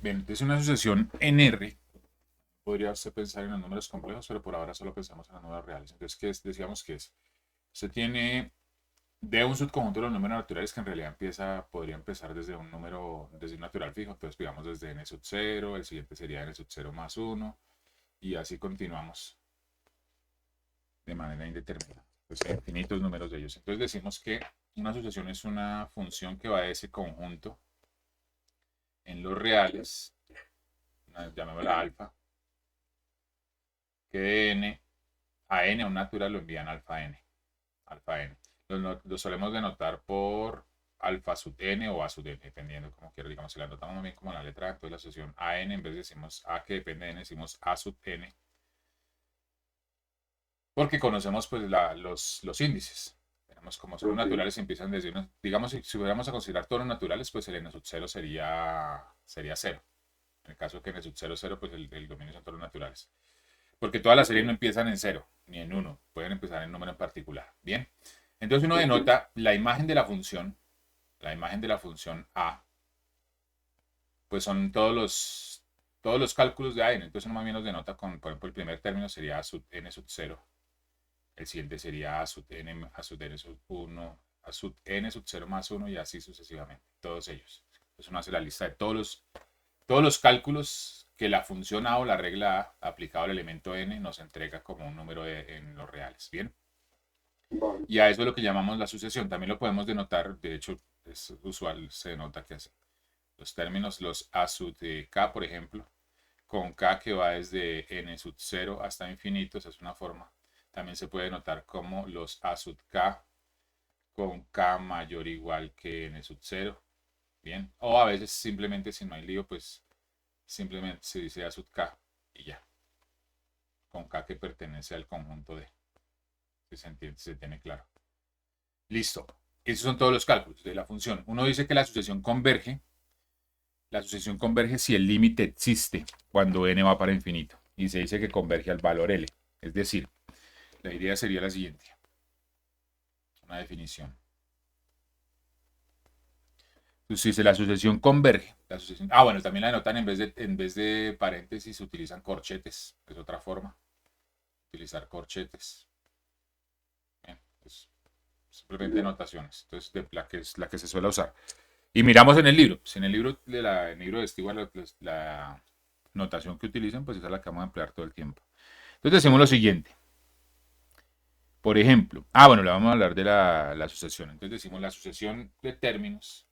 Bien, entonces una sucesión en R, podría usted pensar en los números complejos, pero por ahora solo pensamos en los números reales. Entonces, decíamos que es? Usted tiene de un subconjunto de los números naturales que en realidad podría empezar desde un número, desde un natural fijo. Entonces, digamos desde n sub 0, el siguiente sería n sub 0 más 1, y así continuamos de manera indeterminada. Pues hay infinitos números de ellos. Entonces decimos que una sucesión es una función que va de ese conjunto en los reales, llamémosla alfa, que de n a n a un natural lo envían alfa n. Alfa n. Lo solemos denotar por alfa sub n o a sub n, dependiendo como quiera. Digamos, si la anotamos bien como la letra A, entonces la sucesión a n, en vez de decimos a que depende de n, decimos a sub n, porque conocemos pues los índices. Tenemos como son naturales, empiezan desde uno, digamos, si fuéramos a considerar todos los naturales, pues el n sub 0 sería 0. En el caso que n sub 0, 0, pues el dominio son todos los naturales. Porque todas las series no empiezan en 0, ni en 1, pueden empezar en un número en particular. Bien, entonces uno denota la imagen de la función a, pues son todos los cálculos de a n. Entonces uno más o menos denota con, por ejemplo, el primer término sería a sub n sub 0, el siguiente sería a sub n sub 1, a sub n sub 0 más 1 y así sucesivamente, todos ellos. Entonces uno hace la lista de todos los cálculos que la función a o la regla a aplicado al elemento n nos entrega como un número en los reales. Bien. Vale. Y a eso es lo que llamamos la sucesión. También lo podemos denotar, de hecho es usual, se denota que así. Los términos, los a sub de k, por ejemplo, con k que va desde n sub 0 hasta infinito, esa es una forma. También se puede notar como los a sub k con k mayor o igual que n sub 0. Bien. O a veces simplemente si no hay lío, pues simplemente se dice a sub k y ya. Con k que pertenece al conjunto de. Si se entiende, se tiene claro. Listo. Esos son todos los cálculos de la función. Uno dice que la sucesión converge. La sucesión converge si el límite existe cuando n va para infinito. Y se dice que converge al valor L. Es decir, la idea sería la siguiente. Una definición. Entonces, si la sucesión converge, bueno, también la anotan en vez de paréntesis, utilizan corchetes. Es otra forma. Utilizar corchetes. Bien, pues, simplemente notaciones. Entonces, la que se suele usar. Y miramos en el libro. Si en el libro el libro de Stewart, la notación que utilizan, pues esa es la que vamos a emplear todo el tiempo. Entonces decimos lo siguiente. Por ejemplo, bueno, le vamos a hablar de la sucesión. Entonces decimos la sucesión de términos.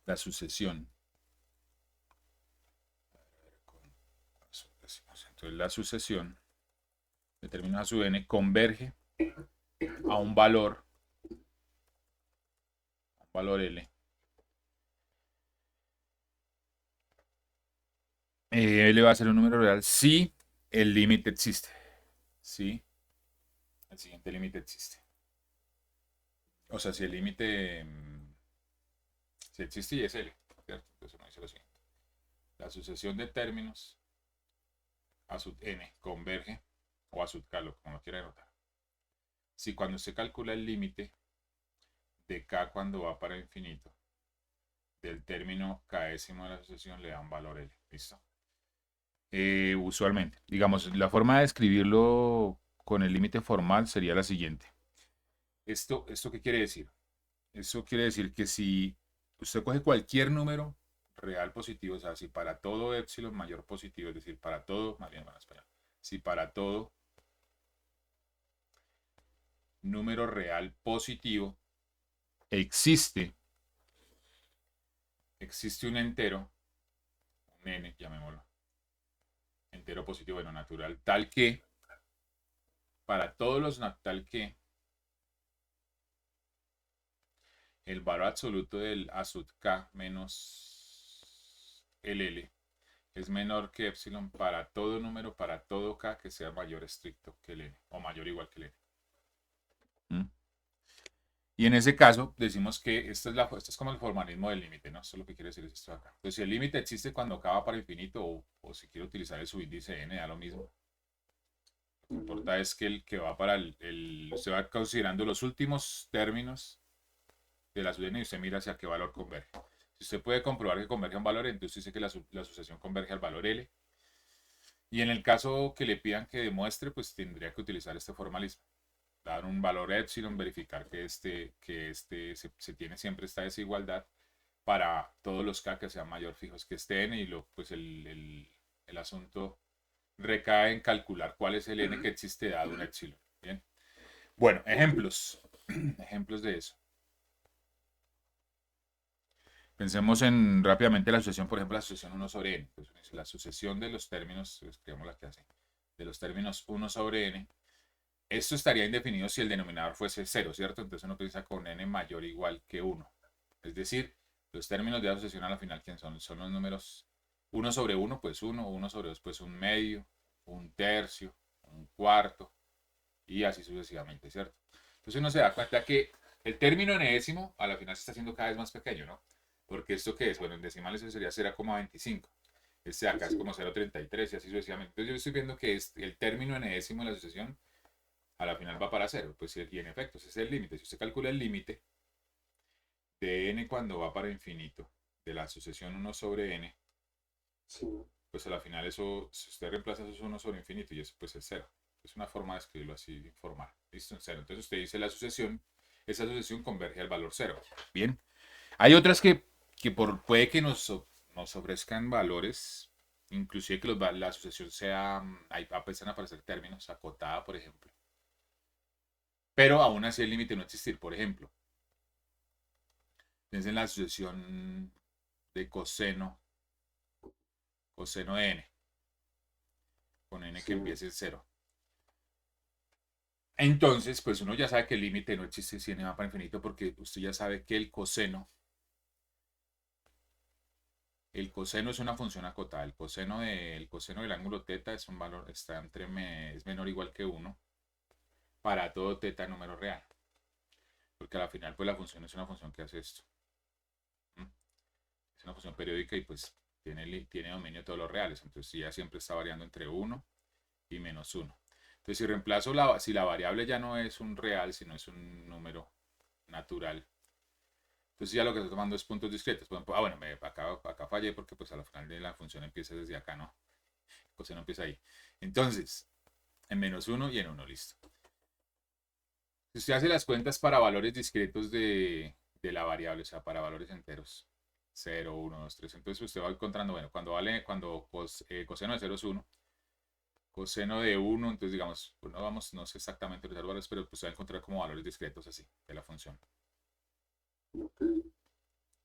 La sucesión. Entonces la sucesión de términos a sub n converge a un valor L. L va a ser un número real si el límite existe. Si el siguiente límite existe. O sea, si el límite si existe y es L, ¿cierto? Entonces uno dice lo siguiente. La sucesión de términos a sub n converge, o a sub k, como lo quiera denotar. Si cuando se calcula el límite de k cuando va para infinito, del término késimo de la sucesión le da un valor L. ¿Listo? Usualmente. Digamos, la forma de escribirlo con el límite formal sería la siguiente. ¿Esto qué quiere decir? Eso quiere decir que si usted coge cualquier número real positivo, o sea, si para todo epsilon mayor positivo, es decir, para todo, más bien, bueno, espera, si para todo número real positivo existe un entero, un n, llamémoslo, entero positivo, bueno, natural, tal que, para todos los tal que el valor absoluto del a sub k menos el L es menor que epsilon para todo número, para todo k que sea mayor estricto que el n, o mayor o igual que el n. ¿Mm? Y en ese caso decimos que esto es como el formalismo del límite, ¿no? Esto es lo que quiere decir esto de acá. Entonces, si el límite existe cuando k va para infinito, o si quiero utilizar el subíndice n, da lo mismo. Lo que importa es que el que va para se va considerando los últimos términos de la sub n y usted mira hacia qué valor converge. Si Si usted puede comprobar que converge a un valor, entonces dice que la asociación converge al valor L. Y en el caso que le pidan que demuestre, pues tendría que utilizar este formalismo. Dar un valor epsilon, verificar que se tiene siempre esta desigualdad para todos los K que sean mayor fijos que este N y pues el asunto recae en calcular cuál es el N que existe dado un epsilon. Bien. Bueno, ejemplos. Ejemplos de eso. Pensemos en rápidamente la asociación, por ejemplo, la asociación 1 sobre n. Pues, la sucesión de los términos, escribamos la clase, de los términos 1 sobre n. Esto estaría indefinido si el denominador fuese 0, ¿cierto? Entonces uno piensa con n mayor o igual que 1. Es decir, los términos de asociación a la final, ¿quién son? Son los números 1 sobre 1, pues 1, 1 sobre 2, pues un medio, un tercio, un cuarto, y así sucesivamente, ¿cierto? Entonces uno se da cuenta que el término enésimo a la final se está haciendo cada vez más pequeño, ¿no? Porque esto que es, bueno, en decimales eso sería 0,25. Este acá es como 0,33 y así sucesivamente. Entonces yo estoy viendo que el término enésimo de la asociación a la final va para 0. Pues, y en efecto, ese es el límite. Si usted calcula el límite de n cuando va para infinito, de la asociación 1 sobre n, Sí. pues a la final eso, si usted reemplaza esos 1 sobre infinito y eso pues es 0. Es una forma de escribirlo así, formal. ¿Listo? En 0. Entonces usted dice la asociación, esa asociación converge al valor 0. Bien. Hay otras que puede que nos ofrezcan valores, inclusive que la asociación sea, ahí empiezan a aparecer términos, acotada, por ejemplo. Pero aún así el límite no existir. Por ejemplo, piensen en la asociación de coseno de n, con n que Sí. empiece en 0. Entonces, pues uno ya sabe que el límite no existe si n va para infinito porque usted ya sabe que el coseno es una función acotada. El coseno del ángulo teta es un valor, es menor o igual que 1 para todo teta número real. Porque al final, pues la función es una función que hace esto. ¿Mm? Es una función periódica y pues tiene dominio de todos los reales. Entonces ya siempre está variando entre 1 y menos 1. Entonces si reemplazo si la variable ya no es un real, sino es un número natural, entonces ya lo que estoy tomando es puntos discretos. Bueno, acá fallé porque pues a la final de la función empieza desde acá, ¿no? El coseno empieza ahí. Entonces, en menos 1 y en 1, listo. Si usted hace las cuentas para valores discretos de la variable, o sea, para valores enteros, 0, 1, 2, 3, entonces usted va encontrando, bueno, cuando coseno de 0 es 1, coseno de 1, entonces digamos, pues no sé exactamente los valores, pero pues se va a encontrar como valores discretos así, de la función. Ok.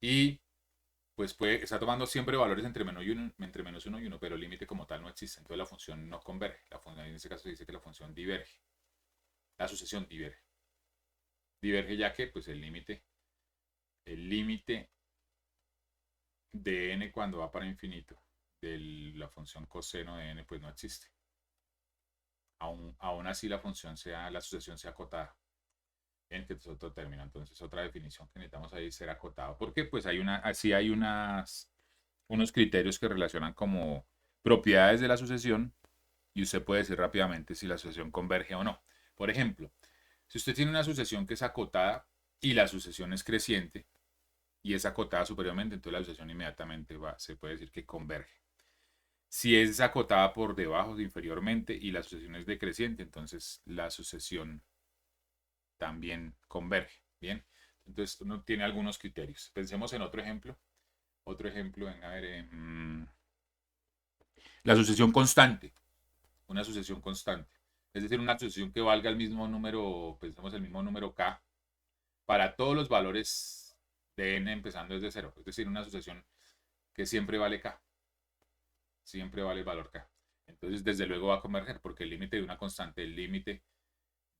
Y pues está tomando siempre valores entre menos 1 y 1, pero el límite como tal no existe, entonces la función no converge. La función, en este caso se dice que la función diverge, la sucesión diverge. Diverge ya que pues el límite de n cuando va para infinito de la función coseno de n pues no existe. Aún así la sucesión sea acotada. Bien, que es otro término, entonces otra definición que necesitamos ahí ser acotado, porque pues así hay unos criterios que relacionan como propiedades de la sucesión y usted puede decir rápidamente si la sucesión converge o no. Por ejemplo, si usted tiene una sucesión que es acotada y la sucesión es creciente y es acotada superiormente, entonces la sucesión inmediatamente se puede decir que converge. Si es acotada por debajo, inferiormente, y la sucesión es decreciente, entonces la sucesión también converge. Bien, entonces uno tiene algunos criterios. Pensemos en otro ejemplo. Otro ejemplo, venga a ver, la sucesión constante. Una sucesión constante. Es decir, una sucesión que valga el mismo número, pensemos el mismo número k, para todos los valores de n empezando desde 0. Es decir, una sucesión que siempre vale k. Siempre vale el valor k. Entonces, desde luego va a converger, porque el límite de una constante, el límite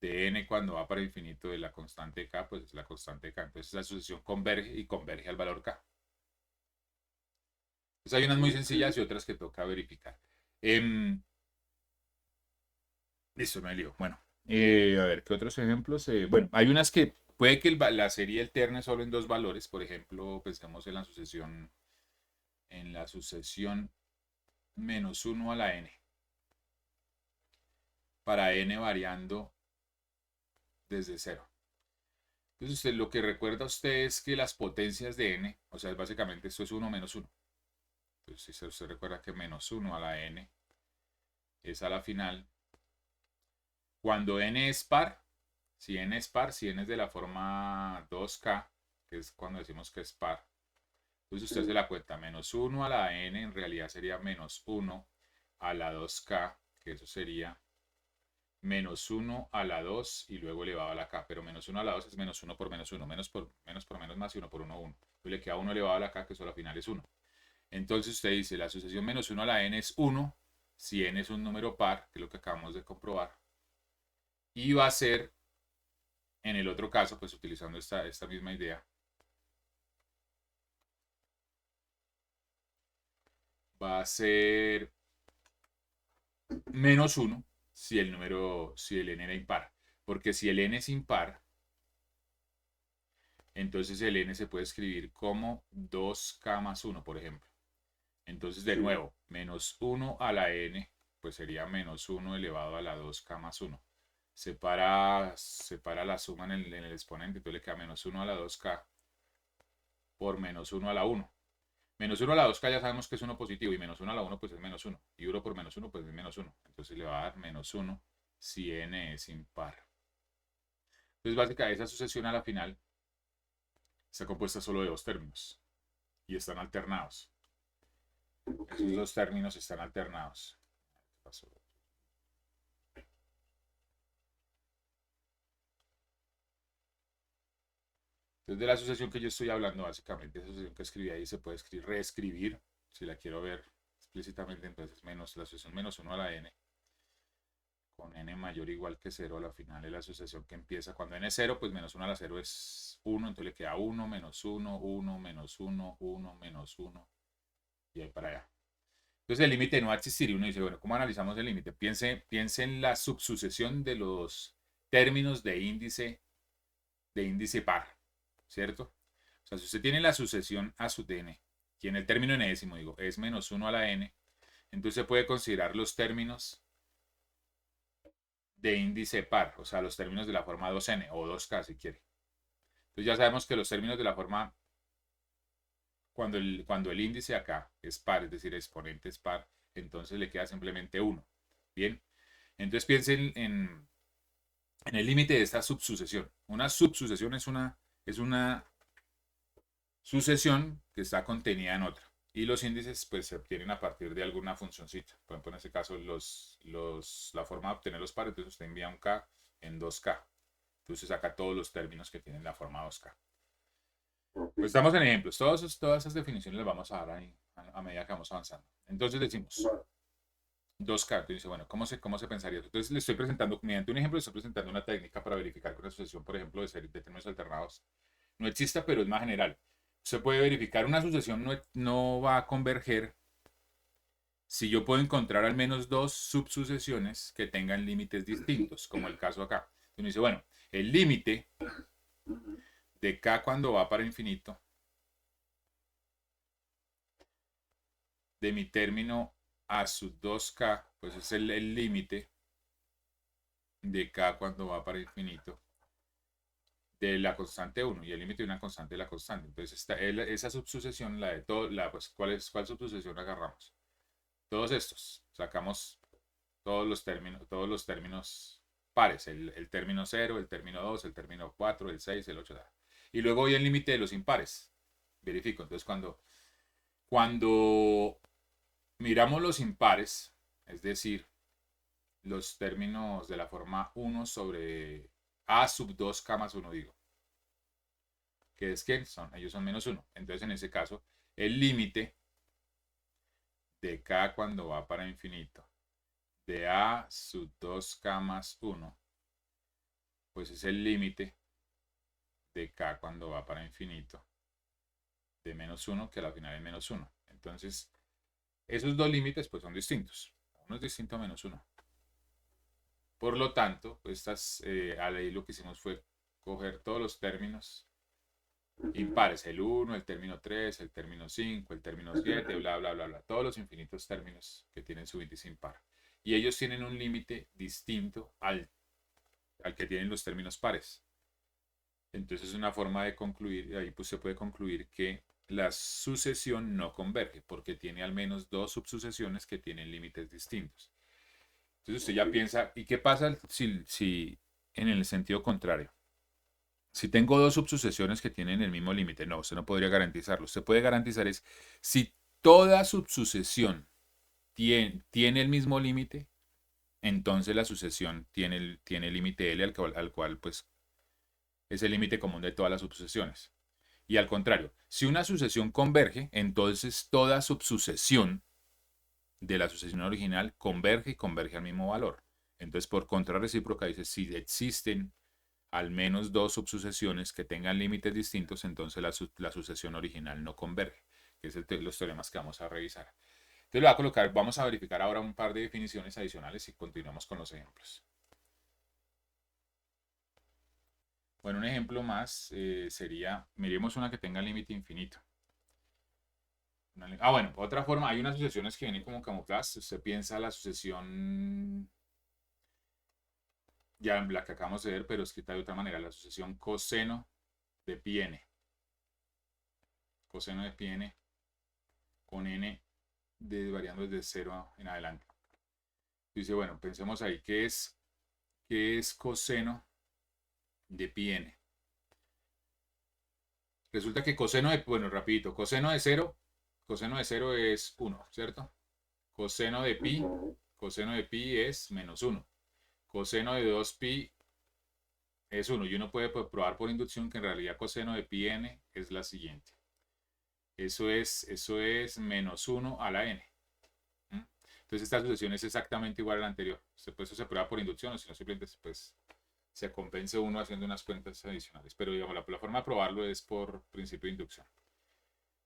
de n cuando va para infinito de la constante k, pues es la constante k. Entonces, la sucesión converge y converge al valor k. Entonces, hay unas muy Ok. sencillas y otras que toca verificar. Listo, me lío. Bueno, a ver, ¿qué otros ejemplos? Bueno, hay unas que puede que la serie alterne solo en dos valores. Por ejemplo, pensemos en la sucesión menos 1 a la n. Para n variando desde 0. Entonces usted lo que recuerda usted es que las potencias de n, o sea, básicamente esto es 1 menos 1. Entonces si usted recuerda que menos 1 a la n es a la final. Cuando n es par, si n es par, si n es de la forma 2k, que es cuando decimos que es par, entonces usted se la cuenta, menos 1 a la n en realidad sería menos 1 a la 2k, que eso sería menos 1 a la 2 y luego elevado a la k, pero menos 1 a la 2 es menos 1 por menos 1, menos por menos más y 1 por 1, 1. Entonces le queda 1 elevado a la k, que eso al final es 1. Entonces usted dice, la sucesión menos 1 a la n es 1, si n es un número par, que es lo que acabamos de comprobar, y va a ser, en el otro caso, pues utilizando esta misma idea, va a ser menos 1 si el n era impar. Porque si el n es impar, entonces el n se puede escribir como 2k más 1, por ejemplo. Entonces, de nuevo, menos 1 a la n, pues sería menos 1 elevado a la 2k más 1. Separa la suma en el exponente, entonces le queda menos 1 a la 2k por menos 1 a la 1. Menos 1 a la 2k ya sabemos que es 1 positivo y menos 1 a la 1 pues es menos 1. Y 1 por menos 1 pues es menos 1. Entonces le va a dar menos 1 si n es impar. Entonces básicamente esa sucesión a la final está compuesta solo de dos términos y están alternados. Esos dos términos están alternados. ¿Qué pasó? Entonces de la sucesión que yo estoy hablando básicamente, esa sucesión que escribí ahí se puede reescribir, si la quiero ver explícitamente, entonces menos la sucesión menos 1 a la n con n mayor o igual que 0 a la final es la sucesión que empieza cuando n es 0, pues menos 1 a la 0 es 1, entonces le queda 1, menos 1, 1, menos 1, 1, menos 1 y ahí para allá. Entonces el límite no va a existir y uno dice, bueno, ¿cómo analizamos el límite? Piense en la subsucesión de los términos de índice par, ¿cierto? O sea, si usted tiene la sucesión a sub de n, y en el término enésimo, digo, es menos 1 a la n, entonces se puede considerar los términos de índice par, o sea, los términos de la forma 2n o 2k si quiere. Entonces ya sabemos que los términos de la forma, cuando el índice acá es par, es decir, exponente es par, entonces le queda simplemente 1. Bien, entonces piensen en el límite de esta subsucesión. Una subsucesión es una sucesión que está contenida en otra. Y los índices pues se obtienen a partir de alguna funcioncita. Por ejemplo, en este caso, la forma de obtener los pares, entonces usted envía un k en 2k. Entonces saca todos los términos que tienen la forma 2k. Pues estamos en ejemplos. Todas esas definiciones las vamos a dar ahí a medida que vamos avanzando. Entonces decimos 2k. Entonces dice, bueno, ¿cómo se pensaría eso? Entonces le estoy presentando, mediante un ejemplo, le estoy presentando una técnica para verificar que una sucesión, por ejemplo, de términos alternados no exista, pero es más general. Se puede verificar una sucesión no va a converger si yo puedo encontrar al menos dos subsucesiones que tengan límites distintos, como el caso acá. Entonces dice, bueno, el límite de k cuando va para infinito de mi término a sub 2k, pues es el límite de k cuando va para infinito de la constante 1 y el límite de una constante de la constante. Entonces esa subsucesión, la de todo, pues, ¿cuál subsucesión agarramos? Todos estos, sacamos todos los términos pares, el término 0, el término 2, el término 4, el 6, el 8. Y luego voy al límite de los impares. Verifico. Entonces cuando miramos los impares, es decir, los términos de la forma 1 sobre a sub 2k más 1, digo, que es que ellos son menos 1. Entonces en ese caso, el límite de k cuando va para infinito de a sub 2k más 1, pues es el límite de k cuando va para infinito de menos 1, que al final es menos 1. Entonces, esos dos límites pues son distintos. Uno es distinto a menos 1. Por lo tanto, a ley lo que hicimos fue coger todos los términos impares, el 1, el término 3, el término 5, el término 7, bla, bla, bla, bla, todos los infinitos términos que tienen su índice impar. Y ellos tienen un límite distinto al que tienen los términos pares. Entonces es una forma de concluir, ahí pues se puede concluir que la sucesión no converge porque tiene al menos dos subsucesiones que tienen límites distintos. Entonces usted ya piensa, ¿y qué pasa si en el sentido contrario? Si tengo dos subsucesiones que tienen el mismo límite, no, usted no podría garantizarlo. Usted puede garantizar es si toda subsucesión tiene el mismo límite, entonces la sucesión tiene el límite L al cual pues es el límite común de todas las subsucesiones. Y al contrario, si una sucesión converge, entonces toda subsucesión de la sucesión original converge y converge al mismo valor. Entonces, por contra recíproca, dice, si existen al menos dos subsucesiones que tengan límites distintos, entonces la sucesión original no converge, que es los teoremas que vamos a revisar. Entonces, lo voy a colocar, vamos a verificar ahora un par de definiciones adicionales y continuamos con los ejemplos. Bueno, un ejemplo más sería, miremos una que tenga límite infinito. Bueno, otra forma, hay unas sucesiones que vienen como camufladas. Usted piensa la sucesión, ya en la que acabamos de ver, pero escrita de otra manera, la sucesión coseno de pi n. Coseno de pi n con n variando desde 0 en adelante. Dice, bueno, pensemos ahí, ¿qué es coseno de pi n? Resulta que coseno de, bueno, rapidito, coseno de 0 es 1, ¿cierto? Coseno de pi es menos 1. Coseno de 2pi es 1. Y uno puede probar por inducción que en realidad coseno de pi n es la siguiente. Eso es menos 1 a la n. Entonces esta sucesión es exactamente igual a la anterior. Pues, eso se prueba por inducción o si no simplemente pues, se compensa uno haciendo unas cuentas adicionales. Pero digamos, la forma de probarlo es por principio de inducción.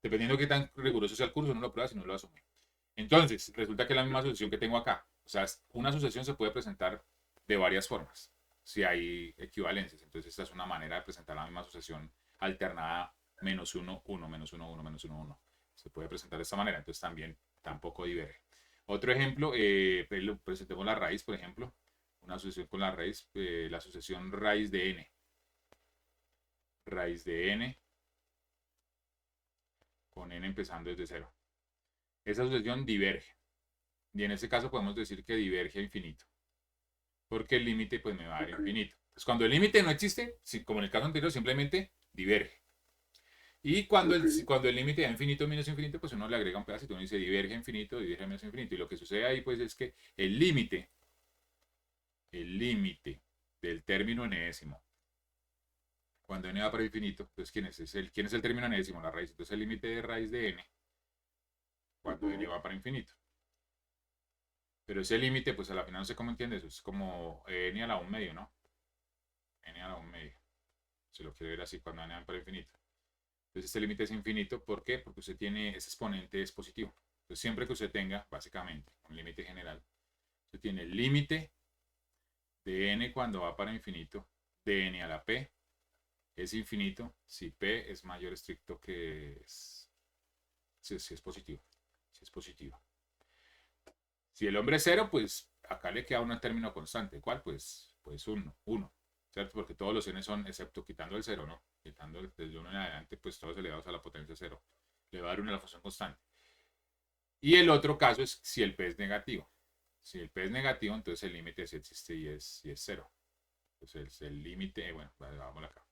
Dependiendo de qué tan riguroso sea el curso, uno lo prueba si no lo asume. Entonces, resulta que es la misma sucesión que tengo acá. O sea, una sucesión se puede presentar de varias formas, si hay equivalencias. Entonces, esta es una manera de presentar la misma sucesión alternada menos 1, 1, menos 1, 1, menos 1, 1. Se puede presentar de esta manera, entonces también tampoco diverge. Otro ejemplo, presentemos la raíz, por ejemplo, una sucesión con la raíz, la sucesión raíz de n. Raíz de n con n empezando desde 0. Esa sucesión diverge. Y en este caso podemos decir que diverge a infinito. Porque el límite pues me va a dar infinito. Entonces, cuando el límite no existe, como en el caso anterior, simplemente diverge. Y cuando el límite da infinito menos infinito, pues uno le agrega un pedacito. Uno dice diverge infinito, diverge menos infinito. Y lo que sucede ahí pues es que el límite del término enésimo, cuando n va para infinito, entonces ¿quién es el término enésimo? La raíz. Entonces el límite de raíz de n, cuando n va para infinito. Pero ese límite, pues a la final no sé cómo entiendes, es como n a la 1 medio, ¿no? N a la 1 medio. Se lo quiere ver así cuando n va para infinito. Entonces este límite es infinito, ¿por qué? Porque usted tiene, ese exponente es positivo. Entonces siempre que usted tenga, básicamente, un límite general, usted tiene el límite de n cuando va para infinito, de n a la p, es infinito si p es mayor estricto que si es positivo. Si es positivo. Si el hombre es 0, pues acá le queda un término constante. ¿Cuál? Pues 1, ¿cierto? Porque todos los n son, excepto quitando el 0, ¿no? Quitando desde 1 en adelante, pues todos elevados a la potencia 0. Le va a dar una la función constante. Y el otro caso es si el p es negativo. Si el p es negativo, entonces el límite sí existe y es 0. Entonces el límite, bueno, vamos acá.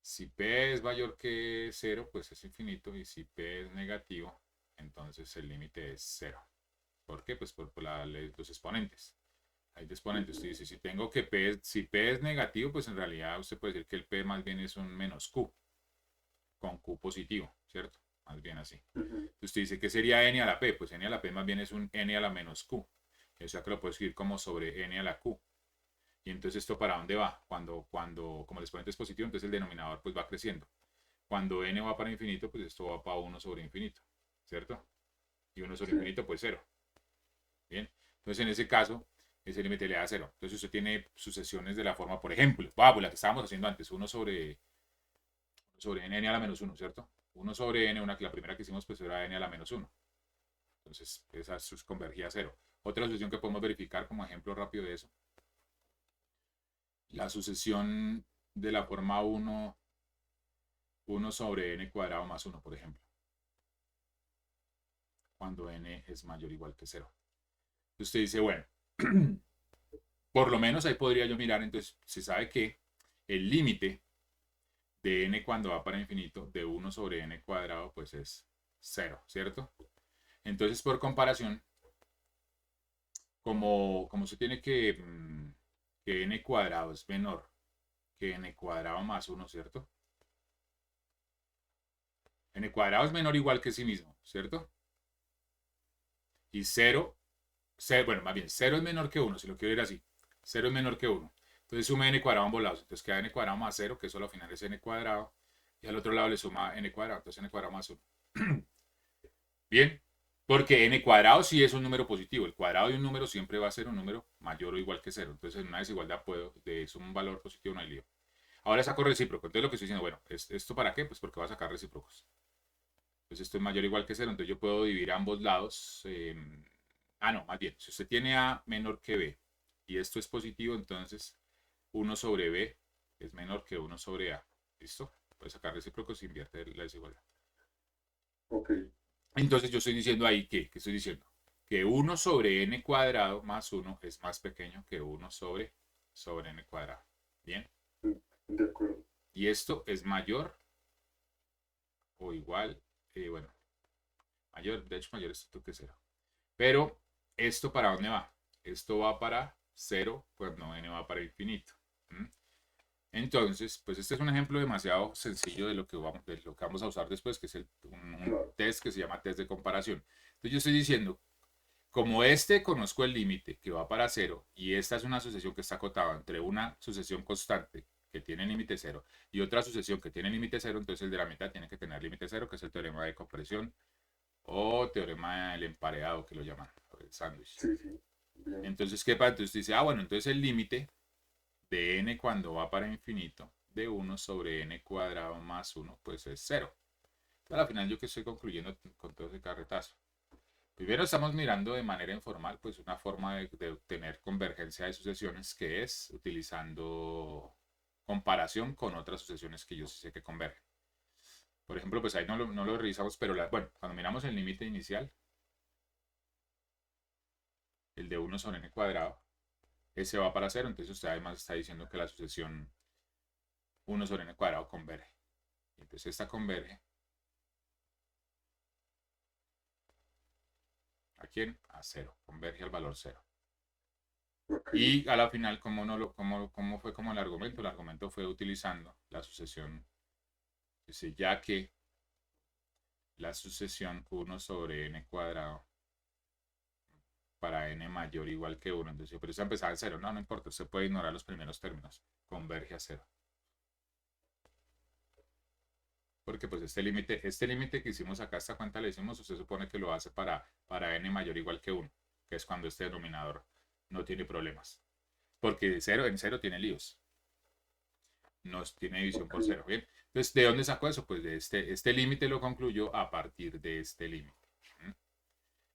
Si p es mayor que 0, pues es infinito. Y si p es negativo, entonces el límite es 0. ¿Por qué? Pues por la ley de los exponentes. Hay de exponentes. Usted dice, si P es negativo, pues en realidad usted puede decir que el P más bien es un menos Q, con Q positivo, ¿cierto? Más bien así. Usted dice, ¿qué sería N a la P? Pues N a la P más bien es un N a la menos Q. O sea que lo puedo escribir como sobre N a la Q. Y entonces esto para dónde va? Como el exponente es positivo, entonces el denominador pues va creciendo. Cuando N va para infinito, pues esto va para 1 sobre infinito, ¿cierto? Y 1 sobre infinito, pues 0. Bien, entonces en ese caso, ese límite le da 0. Entonces usted tiene sucesiones de la forma, por ejemplo, pues la que estábamos haciendo antes, 1 sobre n a la menos 1, ¿cierto? 1 sobre n, la primera que hicimos pues era n a la menos 1. Entonces esa convergía a 0. Otra sucesión que podemos verificar como ejemplo rápido de eso. La sucesión de la forma uno sobre n cuadrado más 1, por ejemplo, cuando n es mayor o igual que 0. Entonces usted dice, bueno, por lo menos ahí podría yo mirar, entonces se sabe que el límite de n cuando va para infinito de 1 sobre n cuadrado pues es 0, ¿cierto? Entonces por comparación, como se tiene que n cuadrado es menor que n cuadrado más 1, ¿cierto? N cuadrado es menor o igual que sí mismo, ¿cierto? Y 0, bueno, más bien 0 es menor que 1, si lo quiero ir así. 0 es menor que 1. Entonces suma n cuadrado ambos lados. Entonces queda n cuadrado más 0, que eso al final es n cuadrado. Y al otro lado le suma n cuadrado. Entonces n cuadrado más 1. Bien. Porque n cuadrado sí es un número positivo. El cuadrado de un número siempre va a ser un número mayor o igual que 0. Entonces en una desigualdad es un valor positivo, no hay lío. Ahora saco recíproco. Entonces lo que estoy diciendo, bueno, ¿esto para qué? Pues porque va a sacar recíprocos. Entonces esto es mayor o igual que 0. Entonces yo puedo dividir ambos lados. No, más bien. Si usted tiene a menor que b y esto es positivo, entonces 1 sobre b es menor que 1 sobre a. ¿Listo? Puede sacar recíprocos y invierte la desigualdad. Ok. Entonces yo estoy diciendo ahí que, ¿qué estoy diciendo? Que 1 sobre n cuadrado más 1 es más pequeño que 1 sobre n cuadrado. ¿Bien? De acuerdo. Y esto es mayor o igual, bueno, mayor, de hecho mayor esto que 0. Pero, ¿esto para dónde va? Esto va para 0 cuando n va para infinito. ¿Mm? Entonces, pues este es un ejemplo demasiado sencillo de lo que vamos a usar después, que es un test que se llama test de comparación. Entonces yo estoy diciendo, como conozco el límite que va para 0 y esta es una sucesión que está acotada entre una sucesión constante que tiene límite 0 y otra sucesión que tiene límite 0, entonces el de la mitad tiene que tener límite 0, que es el teorema de compresión o teorema del emparedado, que lo llaman, el sándwich. Sí, sí. Bien. Entonces, ¿qué pasa? Entonces dice, bueno, entonces el límite de n cuando va para infinito de 1 sobre n cuadrado más 1, pues es 0. Entonces, al final, ¿yo que estoy concluyendo con todo ese carretazo? Primero estamos mirando de manera informal, pues una forma de obtener convergencia de sucesiones, que es utilizando comparación con otras sucesiones que yo sí sé que convergen. Por ejemplo, pues ahí no lo revisamos, pero bueno, cuando miramos el límite inicial, el de 1 sobre n cuadrado, ese va para 0, entonces usted además está diciendo que la sucesión 1 sobre n cuadrado converge. Entonces esta converge. ¿A quién? A 0. Converge al valor 0. Ok. Y a la final, ¿cómo fue como el argumento? El argumento fue utilizando la sucesión, dice, ya que la sucesión 1 sobre n cuadrado para n mayor o igual que 1, entonces, pero eso empezaba en 0. No importa, usted puede ignorar los primeros términos. Converge a 0. Porque pues este límite que hicimos acá, esta cuenta le hicimos, usted supone que lo hace para n mayor o igual que 1, que es cuando este denominador no tiene problemas. Porque en 0 tiene líos. No tiene división por 0. Bien. Entonces, ¿de dónde sacó eso? Pues de este límite lo concluyó a partir de este límite.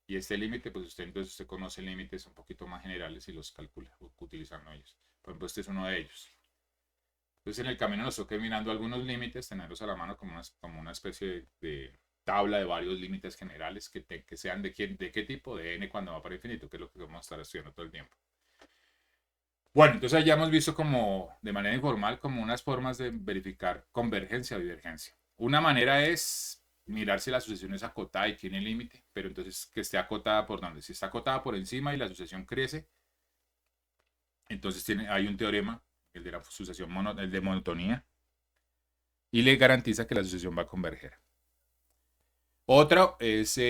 Y este límite, pues usted conoce límites un poquito más generales y los calcula utilizando ellos. Por ejemplo, este es uno de ellos. Entonces, en el camino nos toca ir mirando algunos límites, tenerlos a la mano como una especie de tabla de varios límites generales que sean de qué tipo, de n cuando va para infinito, que es lo que vamos a estar estudiando todo el tiempo. Bueno, entonces ya hemos visto como de manera informal como unas formas de verificar convergencia o divergencia. Una manera es mirar si la sucesión es acotada y tiene límite, pero entonces que esté acotada por dónde. Si está acotada por encima y la sucesión crece, entonces hay un teorema, el de la sucesión el de monotonía, y le garantiza que la sucesión va a converger. Otra es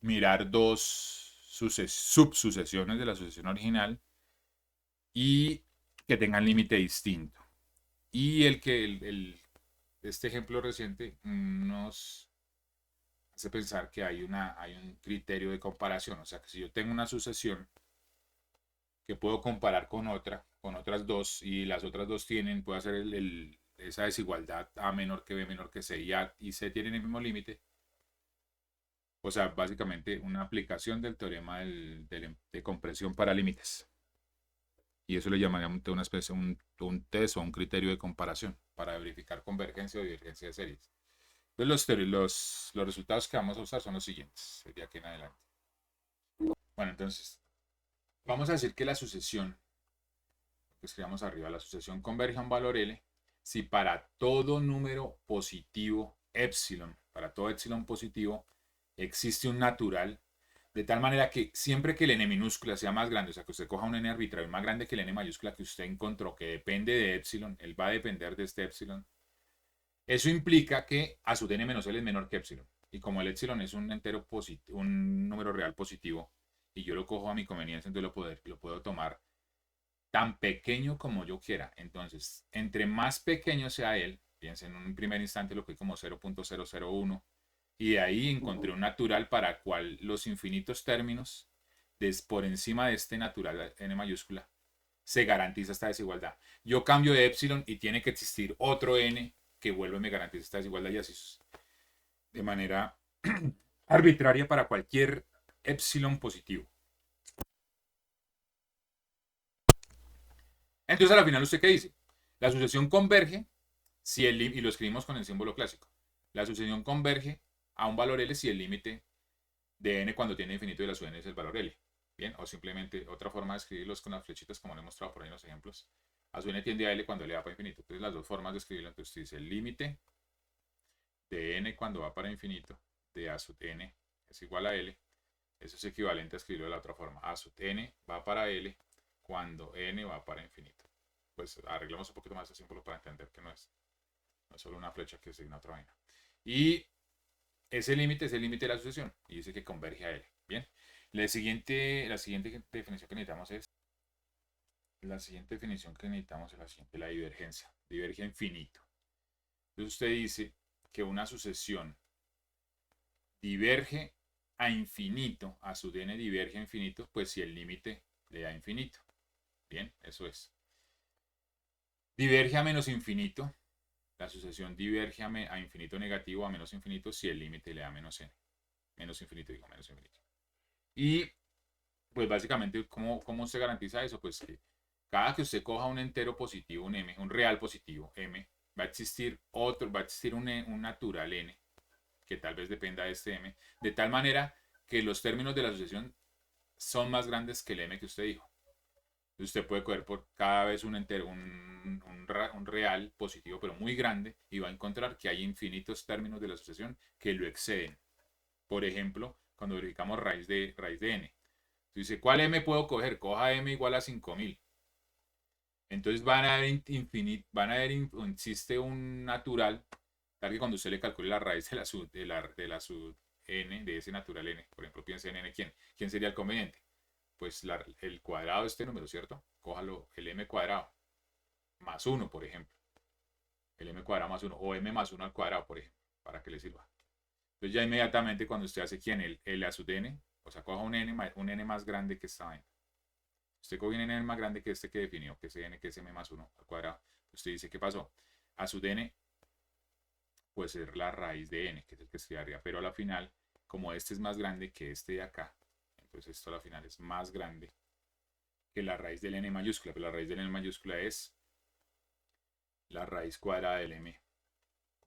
mirar dos subsucesiones de la sucesión original y que tengan límite distinto. Y este ejemplo reciente nos hace pensar que hay un criterio de comparación. O sea, que si yo tengo una sucesión que puedo comparar con otras dos, y las otras dos puedo hacer esa desigualdad A menor que B menor que C, y A y C tienen el mismo límite. O sea, básicamente una aplicación del teorema de compresión para límites. Y eso le llamaríamos una especie, un test o un criterio de comparación para verificar convergencia o divergencia de series. Entonces los resultados que vamos a usar son los siguientes, de aquí en adelante. Bueno, entonces, vamos a decir que la sucesión, que escribamos arriba, la sucesión converge a un valor L si para todo número positivo epsilon, para todo epsilon positivo, existe un natural, de tal manera que siempre que el n minúscula sea más grande, o sea, que usted coja un n arbitrario más grande que el n mayúscula que usted encontró, que depende de epsilon, él va a depender de este epsilon, eso implica que a su n menos l es menor que epsilon. Y como el epsilon es un entero positivo, un número real positivo, y yo lo cojo a mi conveniencia, entonces lo puedo tomar tan pequeño como yo quiera. Entonces, entre más pequeño sea él, piensen en un primer instante lo que hay como 0.001, y de ahí encontré un natural para cual los infinitos términos por encima de este natural n mayúscula se garantiza esta desigualdad. Yo cambio de epsilon y tiene que existir otro n que vuelve y me garantiza esta desigualdad y así de manera arbitraria para cualquier epsilon positivo. Entonces, a la final, ¿usted qué dice? La sucesión converge si y lo escribimos con el símbolo clásico. La sucesión converge a un valor L si el límite de n cuando tiene infinito y la sub n es el valor L. Bien, o simplemente otra forma de escribirlos con las flechitas como lo he mostrado por ahí en los ejemplos. A sub n tiende a L cuando L va para infinito. Entonces, las dos formas de escribirlo. Entonces, dice el límite de n cuando va para infinito de a sub n es igual a L. Eso es equivalente a escribirlo de la otra forma. A sub n va para L cuando n va para infinito. Pues arreglamos un poquito más ese símbolo para entender que no es solo una flecha que signa otra vaina. Y ese límite es el límite de la sucesión y dice que converge a L. Bien. La siguiente definición que necesitamos es la siguiente, la divergencia. Diverge a infinito. Entonces usted dice que una sucesión diverge a infinito, a su n diverge a infinito, pues si el límite le da infinito. Bien, eso es. Diverge a menos infinito. La sucesión diverge a infinito negativo a menos infinito si el límite le da menos n. Menos infinito, digo, menos infinito. Y pues básicamente, ¿cómo se garantiza eso? Pues que cada que usted coja un entero positivo, un m, un real positivo, m, va a existir un natural n, que tal vez dependa de este m, de tal manera que los términos de la sucesión son más grandes que el m que usted dijo. Usted puede coger por cada vez un entero, un real positivo, pero muy grande, y va a encontrar que hay infinitos términos de la sucesión que lo exceden. Por ejemplo, cuando verificamos raíz de n. Dice, ¿cuál m puedo coger? Coja m igual a 5000. Entonces existe un natural, tal que cuando usted le calcule la raíz de la sub n, de ese natural n, por ejemplo, piense en n, ¿quién sería el conveniente? Pues el cuadrado de este número, ¿cierto? Cójalo, el m cuadrado, más 1, por ejemplo. El m cuadrado más 1, o m más 1 al cuadrado, por ejemplo, para que le sirva. Entonces ya inmediatamente cuando usted hace ¿quién? El a sub n, o sea, coja un n más grande que esta vaina. Usted coge un n más grande que este que definió, que es n, que es m más 1 al cuadrado. Usted dice, ¿qué pasó? A sub n puede ser la raíz de n, que es el que escribe arriba, pero a la final, como este es más grande que este de acá, entonces esto a la final es más grande que la raíz del n mayúscula, pero la raíz del n mayúscula es la raíz cuadrada del m,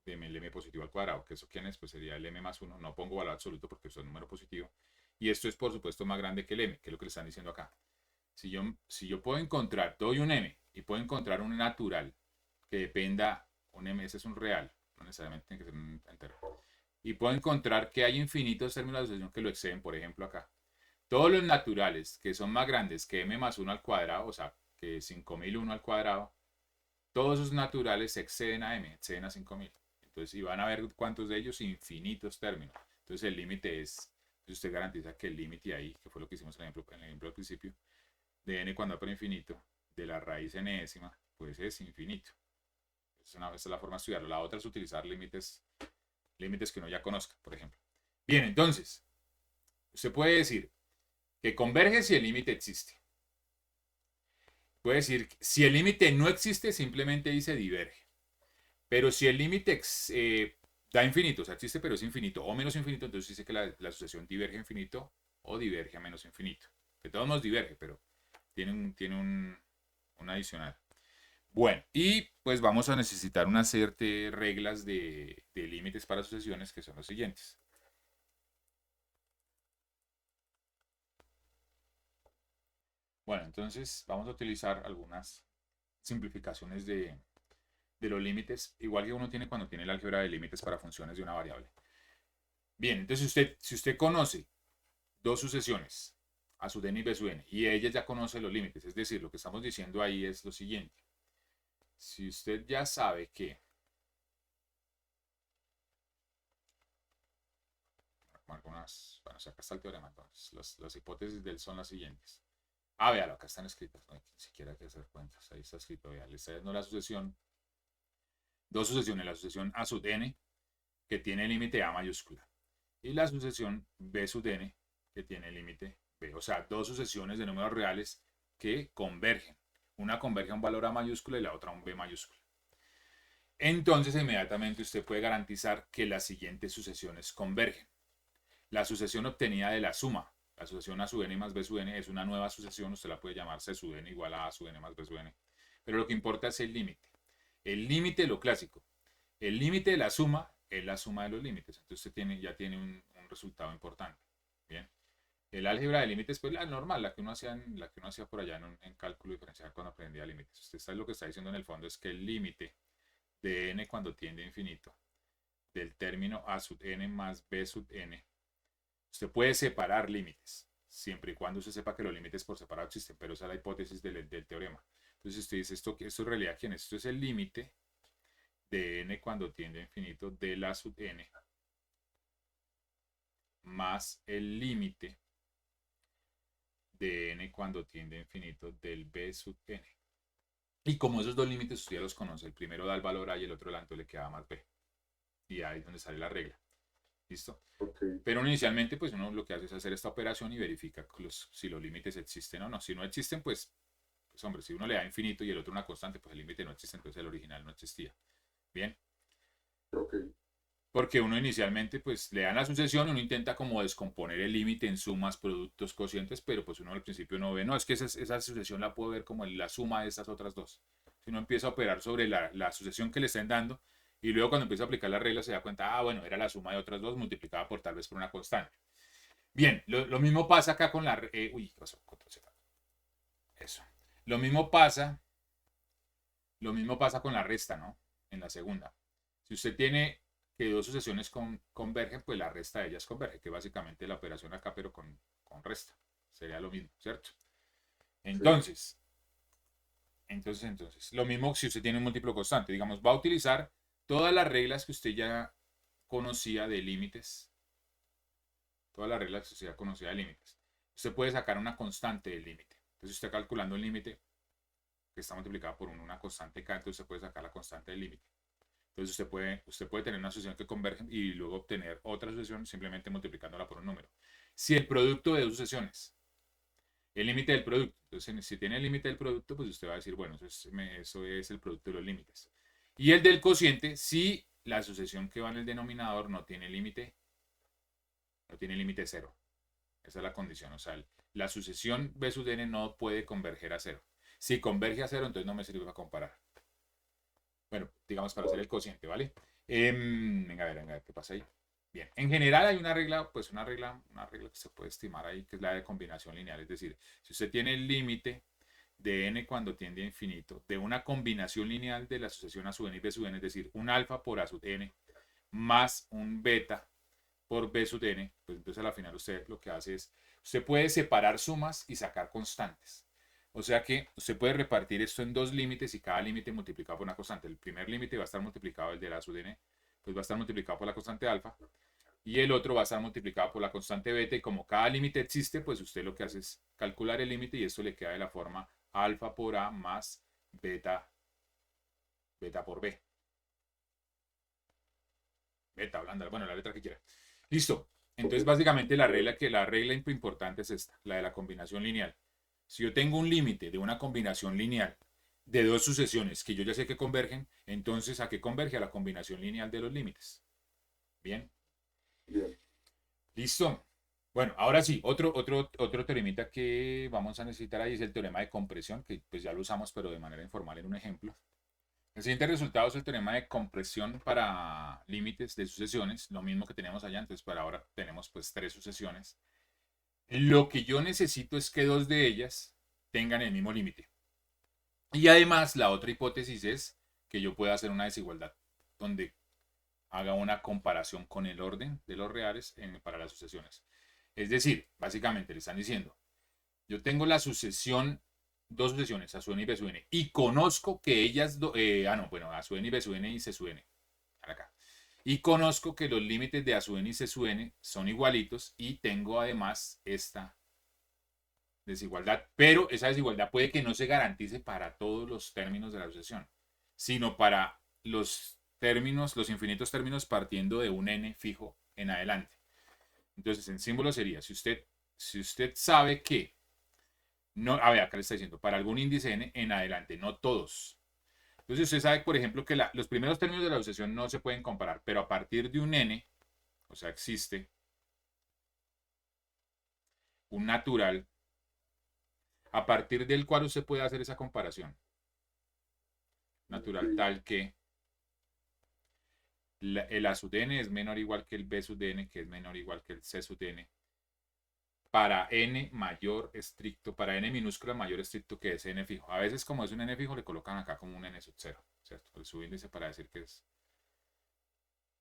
del m positivo al cuadrado, que eso quién es, pues sería el m más 1, no pongo valor absoluto porque esto es un número positivo, y esto es por supuesto más grande que el m, que es lo que le están diciendo acá. Si yo puedo encontrar, doy un m y puedo encontrar un natural que dependa, un m, ese es un real, no necesariamente tiene que ser un entero, y puedo encontrar que hay infinitos términos de sucesión que lo exceden, por ejemplo acá. Todos los naturales que son más grandes que m más 1 al cuadrado, o sea, que 5001 al cuadrado, todos esos naturales exceden a m, exceden a 5000. Entonces, y van a ver cuántos de ellos, infinitos términos. Entonces, el límite es, usted garantiza que el límite ahí, que fue lo que hicimos en el ejemplo al principio, de n cuando va por infinito, de la raíz enésima, pues es infinito. Esa es la forma de estudiarlo. La otra es utilizar límites que uno ya conozca, por ejemplo. Bien, entonces, usted puede decir que converge si el límite existe. Puede decir, si el límite no existe, simplemente dice diverge. Pero si el límite da infinito, o sea, existe pero es infinito o menos infinito, entonces dice que la sucesión diverge a infinito o diverge a menos infinito. De todos modos diverge, pero tiene un una adicional. Bueno, y pues vamos a necesitar una serie de reglas de límites para sucesiones que son los siguientes. Bueno, entonces vamos a utilizar algunas simplificaciones de los límites, igual que uno tiene cuando tiene el álgebra de límites para funciones de una variable. Bien, entonces si usted conoce dos sucesiones, a sub n y b sub n, y ella ya conoce los límites, es decir, lo que estamos diciendo ahí es lo siguiente. Si usted ya sabe que algunas, bueno, acá está el teorema, entonces las hipótesis de él son las siguientes. Ah, véalo, acá están escritas, no hay ni siquiera que hacer cuentas, ahí está escrito, vea, le está dando la sucesión, dos sucesiones, la sucesión a sub n, que tiene límite a mayúscula, y la sucesión b sub n, que tiene límite b, o sea, dos sucesiones de números reales que convergen. Una converge a un valor a mayúscula y la otra a un b mayúscula. Entonces, inmediatamente usted puede garantizar que las siguientes sucesiones convergen. La sucesión obtenida de la suma, la sucesión a sub n más b sub n, es una nueva sucesión, usted la puede llamar c sub n igual a sub n más b sub n. Pero lo que importa es el límite. El límite, lo clásico. El límite de la suma es la suma de los límites. Entonces usted ya tiene un resultado importante. Bien. El álgebra de límites, pues la normal, la que uno hacía por allá en cálculo diferencial cuando aprendía límites. Usted sabe lo que está diciendo en el fondo es que el límite de n cuando tiende a infinito del término a sub n más b sub n, usted puede separar límites, siempre y cuando usted sepa que los límites por separado existen, pero esa es la hipótesis del teorema. Entonces usted dice, esto en realidad, ¿quién es? Esto es el límite de n cuando tiende a infinito de la sub n más el límite de n cuando tiende a infinito del b sub n. Y como esos dos límites usted ya los conoce, el primero da el valor a y el otro el le queda más b. Y ahí es donde sale la regla. ¿Listo? Okay. Pero inicialmente, pues uno lo que hace es hacer esta operación y verifica si los límites existen o no. Si no existen, pues hombre, si uno le da infinito y el otro una constante, pues el límite no existe, entonces el original no existía. Bien. Okay. Porque uno inicialmente, pues le dan la sucesión y uno intenta como descomponer el límite en sumas, productos, cocientes, pero pues uno al principio no ve, no, es que esa sucesión la puedo ver como la suma de estas otras dos. Si uno empieza a operar sobre la sucesión que le estén dando, y luego cuando empieza a aplicar la regla se da cuenta, ah, bueno, era la suma de otras dos multiplicada por tal vez por una constante. Bien, lo mismo pasa acá con la... uy, ¿qué pasó? Eso. Lo mismo pasa con la resta, ¿no? En la segunda. Si usted tiene que dos sucesiones convergen, pues la resta de ellas converge, que básicamente la operación acá, pero con resta. Sería lo mismo, ¿cierto? Entonces, lo mismo si usted tiene un múltiplo constante, digamos, va a utilizar todas las reglas que usted ya conocía de límites, todas las reglas que usted ya conocía de límites. Usted puede sacar una constante del límite. Entonces, usted calculando el límite que está multiplicado por una constante k, entonces usted puede sacar la constante del límite. Entonces usted puede tener una sucesión que convergen y luego obtener otra sucesión simplemente multiplicándola por un número. Si el producto de dos sucesiones, el límite del producto, entonces si tiene el límite del producto, pues usted va a decir, bueno, eso es el producto de los límites. Y el del cociente, si la sucesión que va en el denominador no tiene límite cero. Esa es la condición. O sea, la sucesión b sub n no puede converger a cero. Si converge a cero, entonces no me sirve para comparar. Bueno, digamos para hacer el cociente, ¿vale? Venga, a ver, ¿qué pasa ahí? Bien, en general hay una regla, pues una regla que se puede estimar ahí, que es la de combinación lineal. Es decir, si usted tiene el límite de n cuando tiende a infinito, de una combinación lineal de la sucesión a sub n y b sub n, es decir, un alfa por a sub n más un beta por b sub n, pues entonces a la final usted lo que hace es, usted puede separar sumas y sacar constantes. O sea que usted puede repartir esto en dos límites y cada límite multiplicado por una constante. El primer límite va a estar multiplicado, el de la sub n, pues va a estar multiplicado por la constante alfa. Y el otro va a estar multiplicado por la constante beta. Y como cada límite existe, pues usted lo que hace es calcular el límite y esto le queda de la forma alfa por a más beta por b. Beta, blanda, bueno, la letra que quiera. Listo. Entonces, básicamente la regla importante es esta, la de la combinación lineal. Si yo tengo un límite de una combinación lineal de dos sucesiones que yo ya sé que convergen, entonces ¿a qué converge? A la combinación lineal de los límites. Bien. Bien. Listo. Bueno, ahora sí, otro teoremita que vamos a necesitar ahí es el teorema de compresión, que pues ya lo usamos, pero de manera informal en un ejemplo. El siguiente resultado es el teorema de compresión para límites de sucesiones, lo mismo que teníamos allá, entonces para ahora tenemos pues tres sucesiones. Lo que yo necesito es que dos de ellas tengan el mismo límite. Y además, la otra hipótesis es que yo pueda hacer una desigualdad, donde haga una comparación con el orden de los reales para las sucesiones. Es decir, básicamente le están diciendo, yo tengo la sucesión, dos sucesiones, a su n y b su n, y conozco que ellas, no, bueno, a su n y b su n y c su n, acá. Y conozco que los límites de a su n y c su n son igualitos y tengo además esta desigualdad, pero esa desigualdad puede que no se garantice para todos los términos de la sucesión, sino para los términos, los infinitos términos partiendo de un n fijo en adelante. Entonces, en símbolo sería, si usted sabe que, no, a ver, acá le está diciendo, para algún índice n en adelante, no todos. Entonces, usted sabe, por ejemplo, que los primeros términos de la sucesión no se pueden comparar, pero a partir de un n, o sea, existe un natural a partir del cual usted puede hacer esa comparación. Natural tal que el A sub n es menor o igual que el B sub n, que es menor o igual que el C sub n, para n mayor estricto, para n minúscula mayor estricto que es n fijo. A veces como es un n fijo le colocan acá como un n sub 0, ¿cierto? El subíndice para decir que es...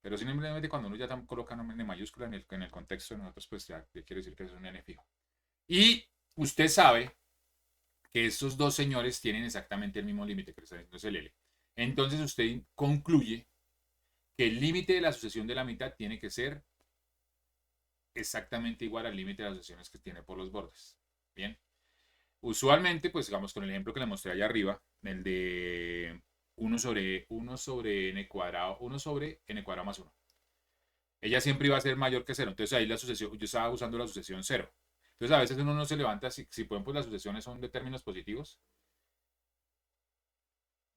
Pero simplemente cuando uno ya coloca un n mayúscula en el contexto de nosotros, pues ya quiere decir que es un n fijo. Y usted sabe que estos dos señores tienen exactamente el mismo límite, que es el L. Entonces usted concluye que el límite de la sucesión de la mitad tiene que ser exactamente igual al límite de las sucesiones que tiene por los bordes. Bien. Usualmente, pues digamos con el ejemplo que le mostré allá arriba, el de 1 sobre n cuadrado, 1 sobre n cuadrado más 1. Ella siempre iba a ser mayor que 0. Entonces ahí la sucesión, yo estaba usando la sucesión 0. Entonces a veces uno no se levanta, si pueden, pues las sucesiones son de términos positivos,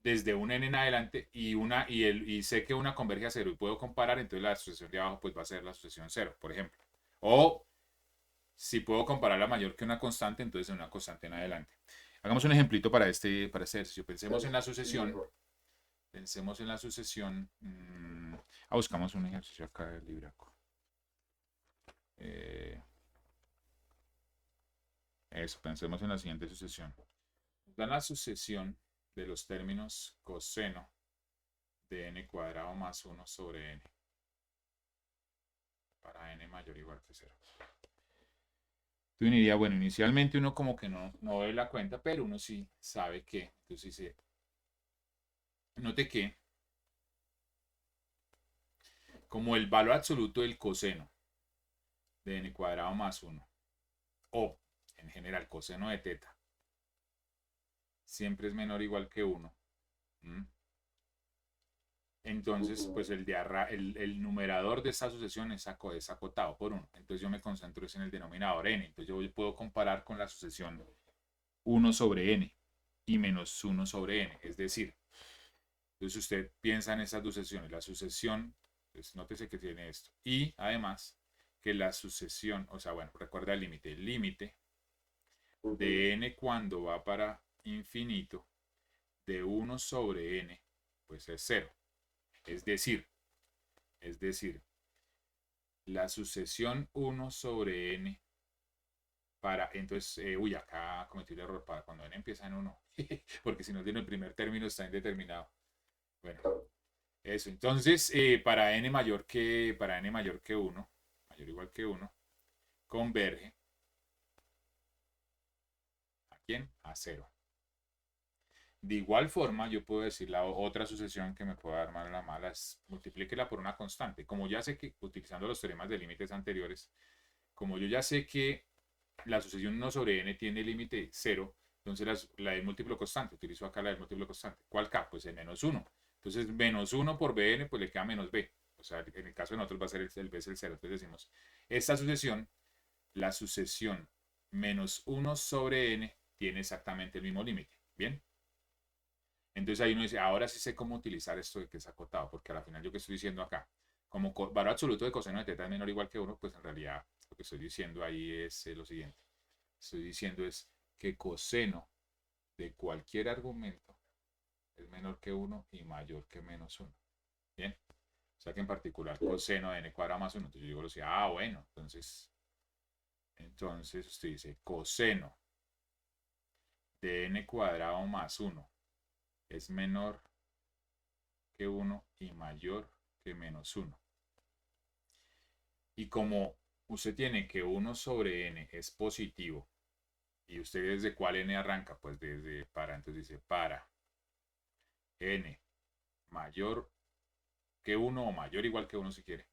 desde un n en adelante y sé que una converge a 0 y puedo comparar, entonces la sucesión de abajo pues va a ser la sucesión 0, por ejemplo. O si puedo compararla mayor que una constante, entonces una constante en adelante. Hagamos un ejemplito para este ejercicio. Pensemos en la sucesión. Pensemos en la sucesión. Buscamos un ejercicio acá del libraco. Eso, pensemos en la siguiente sucesión. Dan la sucesión de los términos coseno de n cuadrado más 1 sobre n para n mayor o igual que 0. Tú dirías, bueno, inicialmente uno como que no ve la cuenta, pero uno sí sabe que. Entonces dice, note que como el valor absoluto del coseno de n cuadrado más 1, o en general coseno de teta, siempre es menor o igual que 1. Entonces, pues el numerador de esta sucesión es acotado por 1. Entonces yo me concentro en el denominador n. Entonces yo puedo comparar con la sucesión 1 sobre n y menos 1 sobre n. Es decir, entonces usted piensa en esas dos sucesiones. La sucesión, pues nótese que tiene esto. Y además que la sucesión, o sea, bueno, recuerda el límite. El límite de n cuando va para infinito de 1 sobre n, pues es 0. Es decir, la sucesión 1 sobre n para, entonces, acá cometí el error para cuando n empieza en 1, porque si no tiene el primer término está indeterminado. Bueno, eso, entonces, para n mayor que 1, mayor o igual que 1, converge ¿a quién? A 0. De igual forma, yo puedo decir la otra sucesión que me puede dar mal la mala es multiplíquela por una constante. Como ya sé que, utilizando los teoremas de límites anteriores, como yo ya sé que la sucesión 1 sobre n tiene límite 0, entonces la de múltiplo constante, utilizo acá la de múltiplo constante. ¿Cuál k? Pues el menos 1. Entonces, menos 1 por bn, pues le queda menos b. O sea, en el caso de nosotros va a ser el b es el 0. Entonces decimos, esta sucesión, la sucesión menos 1 sobre n, tiene exactamente el mismo límite. ¿Bien? Entonces ahí uno dice, ahora sí sé cómo utilizar esto de que es acotado, porque al final yo que estoy diciendo acá, como valor absoluto de coseno de teta es menor o igual que 1, pues en realidad Lo que estoy diciendo ahí es lo siguiente. Estoy diciendo es que coseno de cualquier argumento es menor que 1 y mayor que menos 1. Bien. O sea que en particular coseno de n cuadrado más 1. Entonces yo digo, bueno, entonces usted dice coseno de n cuadrado más 1 es menor que 1 y mayor que menos 1. Y como usted tiene que 1 sobre n es positivo, y usted desde cuál n arranca, pues desde para, entonces dice para n mayor que 1 o mayor o igual que 1 si quiere.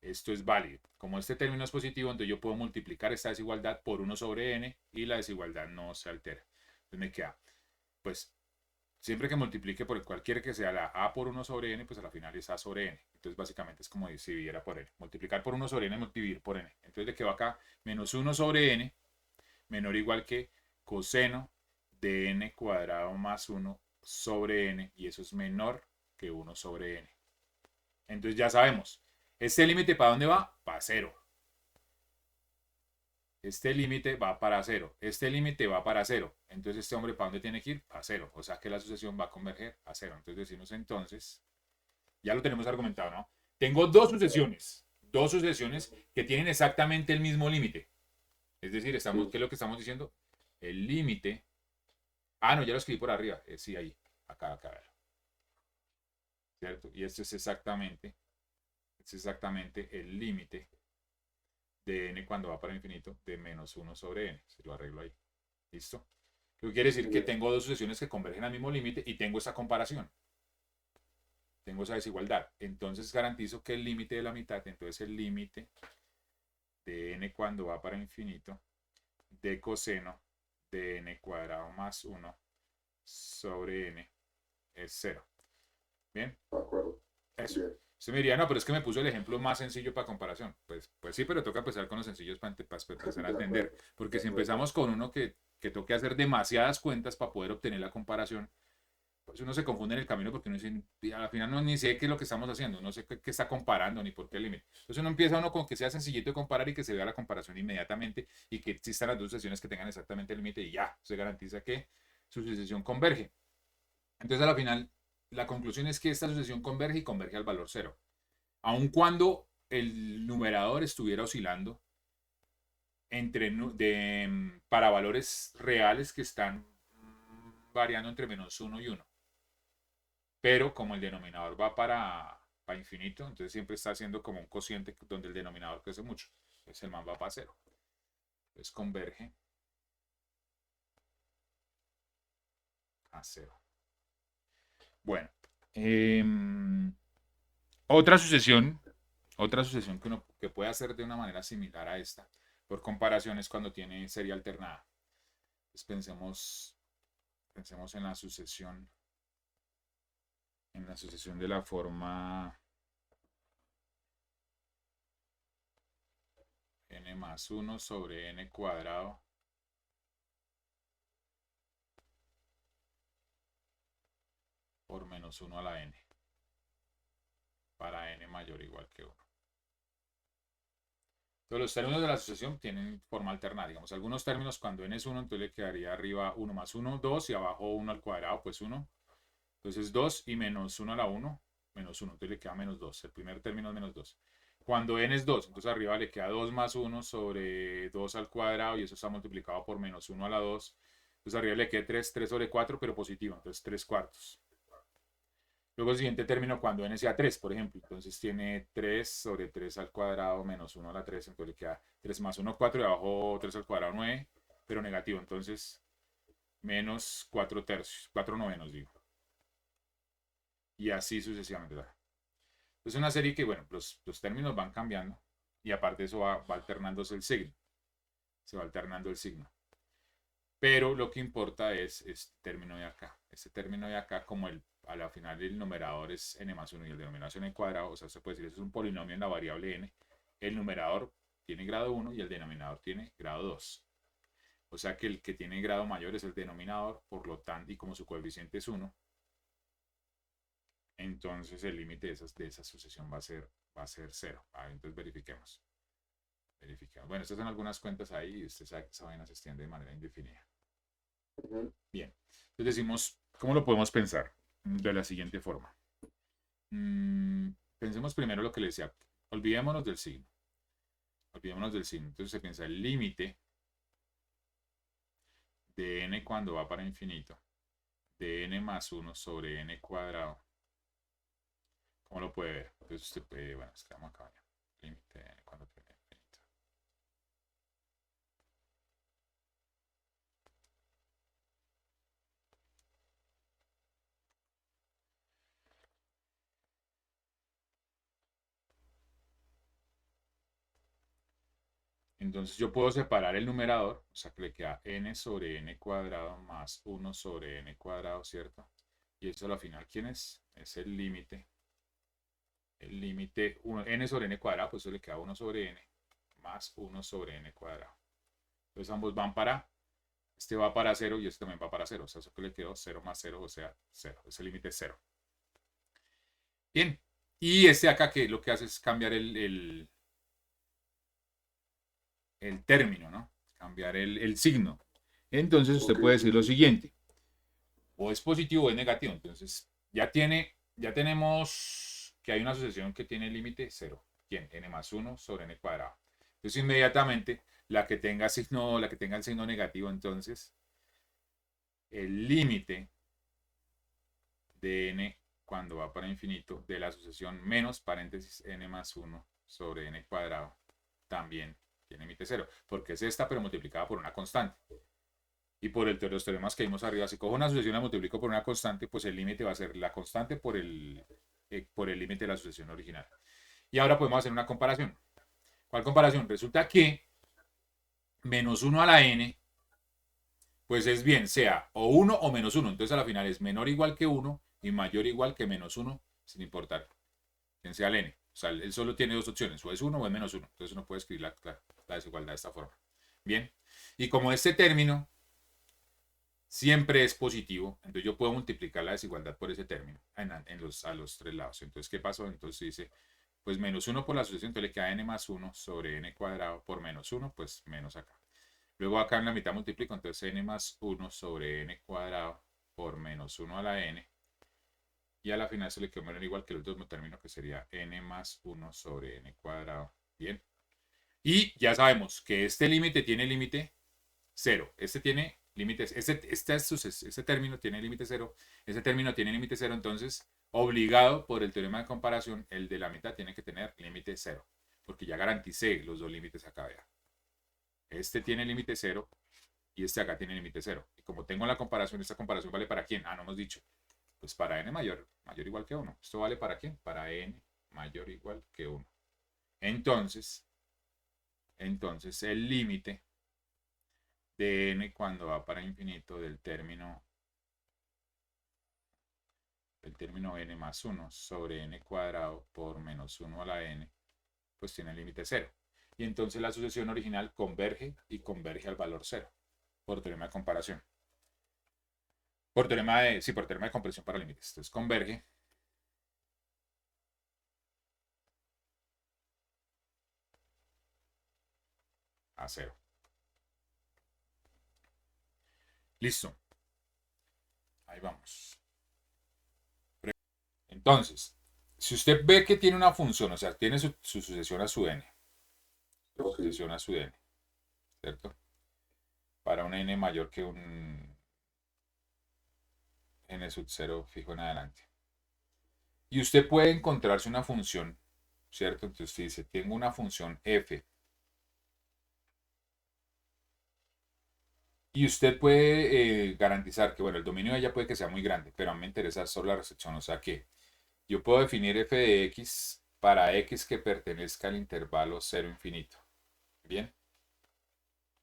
Esto es válido. Como este término es positivo, entonces yo puedo multiplicar esta desigualdad por 1 sobre n y la desigualdad no se altera. Entonces me queda, pues, siempre que multiplique por cualquier que sea la a por 1 sobre n, pues a la final es a sobre n. Entonces básicamente es como si dividiera por n. Multiplicar por 1 sobre n, multiplicar por n. Entonces le quedó acá menos 1 sobre n menor o igual que coseno de n cuadrado más 1 sobre n, y eso es menor que 1 sobre n. Entonces ya sabemos, este límite ¿para dónde va? Para 0. Este límite va para 0. Este límite va para 0. Entonces este hombre ¿para dónde tiene que ir? Para 0. O sea que la sucesión va a converger a 0. Entonces decimos entonces, ya lo tenemos argumentado, ¿no? Tengo dos sucesiones que tienen exactamente el mismo límite. Es decir, ¿qué es lo que estamos diciendo? El límite. Ah, no, ya lo escribí por arriba. Sí, ahí. Acá. ¿Cierto? Y esto es exactamente el límite de n cuando va para infinito de menos 1 sobre n. Se lo arreglo ahí. ¿Listo? Lo que quiere decir que tengo dos sucesiones que convergen al mismo límite y tengo esa comparación. Tengo esa desigualdad. Entonces garantizo que el límite de la mitad, entonces el límite de n cuando va para infinito de coseno de n cuadrado más 1 sobre n es 0. ¿Bien? De acuerdo. Eso. Bien. Usted me diría, no, pero es que me puso el ejemplo más sencillo para comparación. Pues sí, pero toca empezar con los sencillos para empezar a entender. Porque si empezamos con uno que toque hacer demasiadas cuentas para poder obtener la comparación, pues uno se confunde en el camino porque uno dice, al final no ni sé qué es lo que estamos haciendo, no sé qué está comparando ni por qué límite. Entonces uno empieza con que sea sencillito de comparar y que se vea la comparación inmediatamente y que existan las dos sucesiones que tengan exactamente el límite y ya, se garantiza que su sucesión converge. Entonces a la final, la conclusión es que esta sucesión converge y converge al valor 0. Aun cuando el numerador estuviera oscilando para valores reales que están variando entre menos 1 y 1. Pero como el denominador va para infinito, entonces siempre está haciendo como un cociente donde el denominador crece mucho. Entonces el man va para 0. Entonces converge a 0. Bueno. Otra sucesión que puede hacer de una manera similar a esta, por comparación, es cuando tiene serie alternada. Entonces pensemos en la sucesión de la forma n más 1 sobre n cuadrado por menos 1 a la n para n mayor o igual que 1. Entonces los términos de la sucesión tienen forma alternada. Digamos, algunos términos cuando n es 1, entonces le quedaría arriba 1 más 1, 2, y abajo 1 al cuadrado, pues 1. Entonces 2 y menos 1 a la 1, menos 1, entonces le queda menos 2. El primer término es menos 2. Cuando n es 2, entonces arriba le queda 2 más 1 sobre 2 al cuadrado, y eso está multiplicado por menos 1 a la 2. Entonces arriba le queda 3 sobre 4, pero positivo, entonces 3 cuartos. Luego el siguiente término cuando n sea 3, por ejemplo. Entonces tiene 3 sobre 3 al cuadrado menos 1 a la 3. Entonces le queda 3 más 1, 4, y abajo 3 al cuadrado, 9, pero negativo. Entonces menos 4 tercios, 4 novenos digo. Y así sucesivamente. Es una serie que, bueno, los términos van cambiando y aparte de eso va alternándose el signo. Se va alternando el signo. Pero lo que importa es este término de acá. Este término de acá, como a la final el numerador es n más 1 y el denominador es n cuadrado, o sea, se puede decir, eso es un polinomio en la variable n. El numerador tiene grado 1 y el denominador tiene grado 2. O sea que el que tiene grado mayor es el denominador, por lo tanto, y como su coeficiente es 1, entonces el límite de esa sucesión va a ser 0. Entonces verifiquemos. Verificamos. Bueno, estas son algunas cuentas ahí y usted sabe que esa vaina se extiende de manera indefinida. Ujú. Bien. Entonces decimos, ¿cómo lo podemos pensar? De la siguiente forma. Pensemos primero lo que le decía. Olvidémonos del signo. Olvidémonos del signo. Entonces se piensa el límite de n cuando va para infinito de n más 1 sobre n cuadrado. ¿Cómo lo puede ver? Entonces usted puede, bueno, escribamos acá, límite de n cuando tiene infinito. Entonces yo puedo separar el numerador, o sea que le queda n sobre n cuadrado más 1 sobre n cuadrado, ¿cierto? Y eso al final, ¿quién es? Es el límite. El límite n sobre n cuadrado, pues eso le queda 1 sobre n más 1 sobre n cuadrado. Entonces ambos van para, este va para 0 y este también va para 0. O sea, eso que le quedó 0 más 0, o sea, 0. Ese límite es 0. Bien. Y este acá que lo que hace es cambiar el término, ¿no? Cambiar el signo. Entonces usted Ok. puede decir lo siguiente. O es positivo o es negativo. Entonces ya tenemos que hay una asociación que tiene límite 0. ¿Quién? N más 1 sobre n cuadrado. Entonces inmediatamente la que tenga el signo negativo, entonces el límite de n cuando va para infinito de la asociación menos paréntesis n más 1 sobre n cuadrado también tiene límite 0, porque es esta pero multiplicada por una constante. Y por los teoremas que vimos arriba, si cojo una asociación y la multiplico por una constante, pues el límite va a ser la constante por el límite de la asociación original. Y ahora podemos hacer una comparación. ¿Cuál comparación? Resulta que menos 1 a la n, pues es bien, sea o 1 o menos 1. Entonces a la final es menor o igual que 1 y mayor o igual que menos 1, sin importar quién sea el n. O sea, él solo tiene dos opciones, o es 1 o es menos 1. Entonces uno puede escribir la desigualdad de esta forma. Bien. Y como este término siempre es positivo, entonces yo puedo multiplicar la desigualdad por ese término a los tres lados. Entonces, ¿qué pasó? Entonces dice, pues menos 1 por la asociación, entonces le queda n más 1 sobre n cuadrado por menos 1, pues menos acá. Luego acá en la mitad multiplico, entonces n más 1 sobre n cuadrado por menos 1 a la n. Y a la final se le quedó menor igual que el último término, que sería n más 1 sobre n cuadrado. Bien. Y ya sabemos que este límite tiene límite 0. Este tiene límites. Este término tiene límite 0. Este término tiene límite 0. Entonces, obligado por el teorema de comparación, el de la mitad tiene que tener límite 0. Porque ya garanticé los dos límites acá. Vea. Este tiene límite 0 y este acá tiene límite 0. Y como tengo la comparación, esta comparación vale para quién. No hemos dicho. Pues para n mayor o igual que 1. ¿Esto vale para quién? Para n mayor o igual que 1. Entonces el límite de n cuando va para infinito del término n más 1 sobre n cuadrado por menos 1 a la n, pues tiene límite 0. Y entonces la sucesión original converge y converge al valor 0 por teorema de comparación. Por teorema de compresión para límites. Entonces converge a 0. Listo. Ahí vamos. Entonces, si usted ve que tiene una función, o sea, tiene su sucesión a su n, Ok. sucesión a su n, ¿cierto? Para un n mayor que un n sub 0 fijo en adelante. Y usted puede encontrarse una función, ¿cierto? Entonces usted dice, tengo una función f. Y usted puede garantizar que, bueno, el dominio de ella puede que sea muy grande, pero a mí me interesa solo la recepción. O sea que yo puedo definir f de x para x que pertenezca al intervalo 0 infinito. Bien.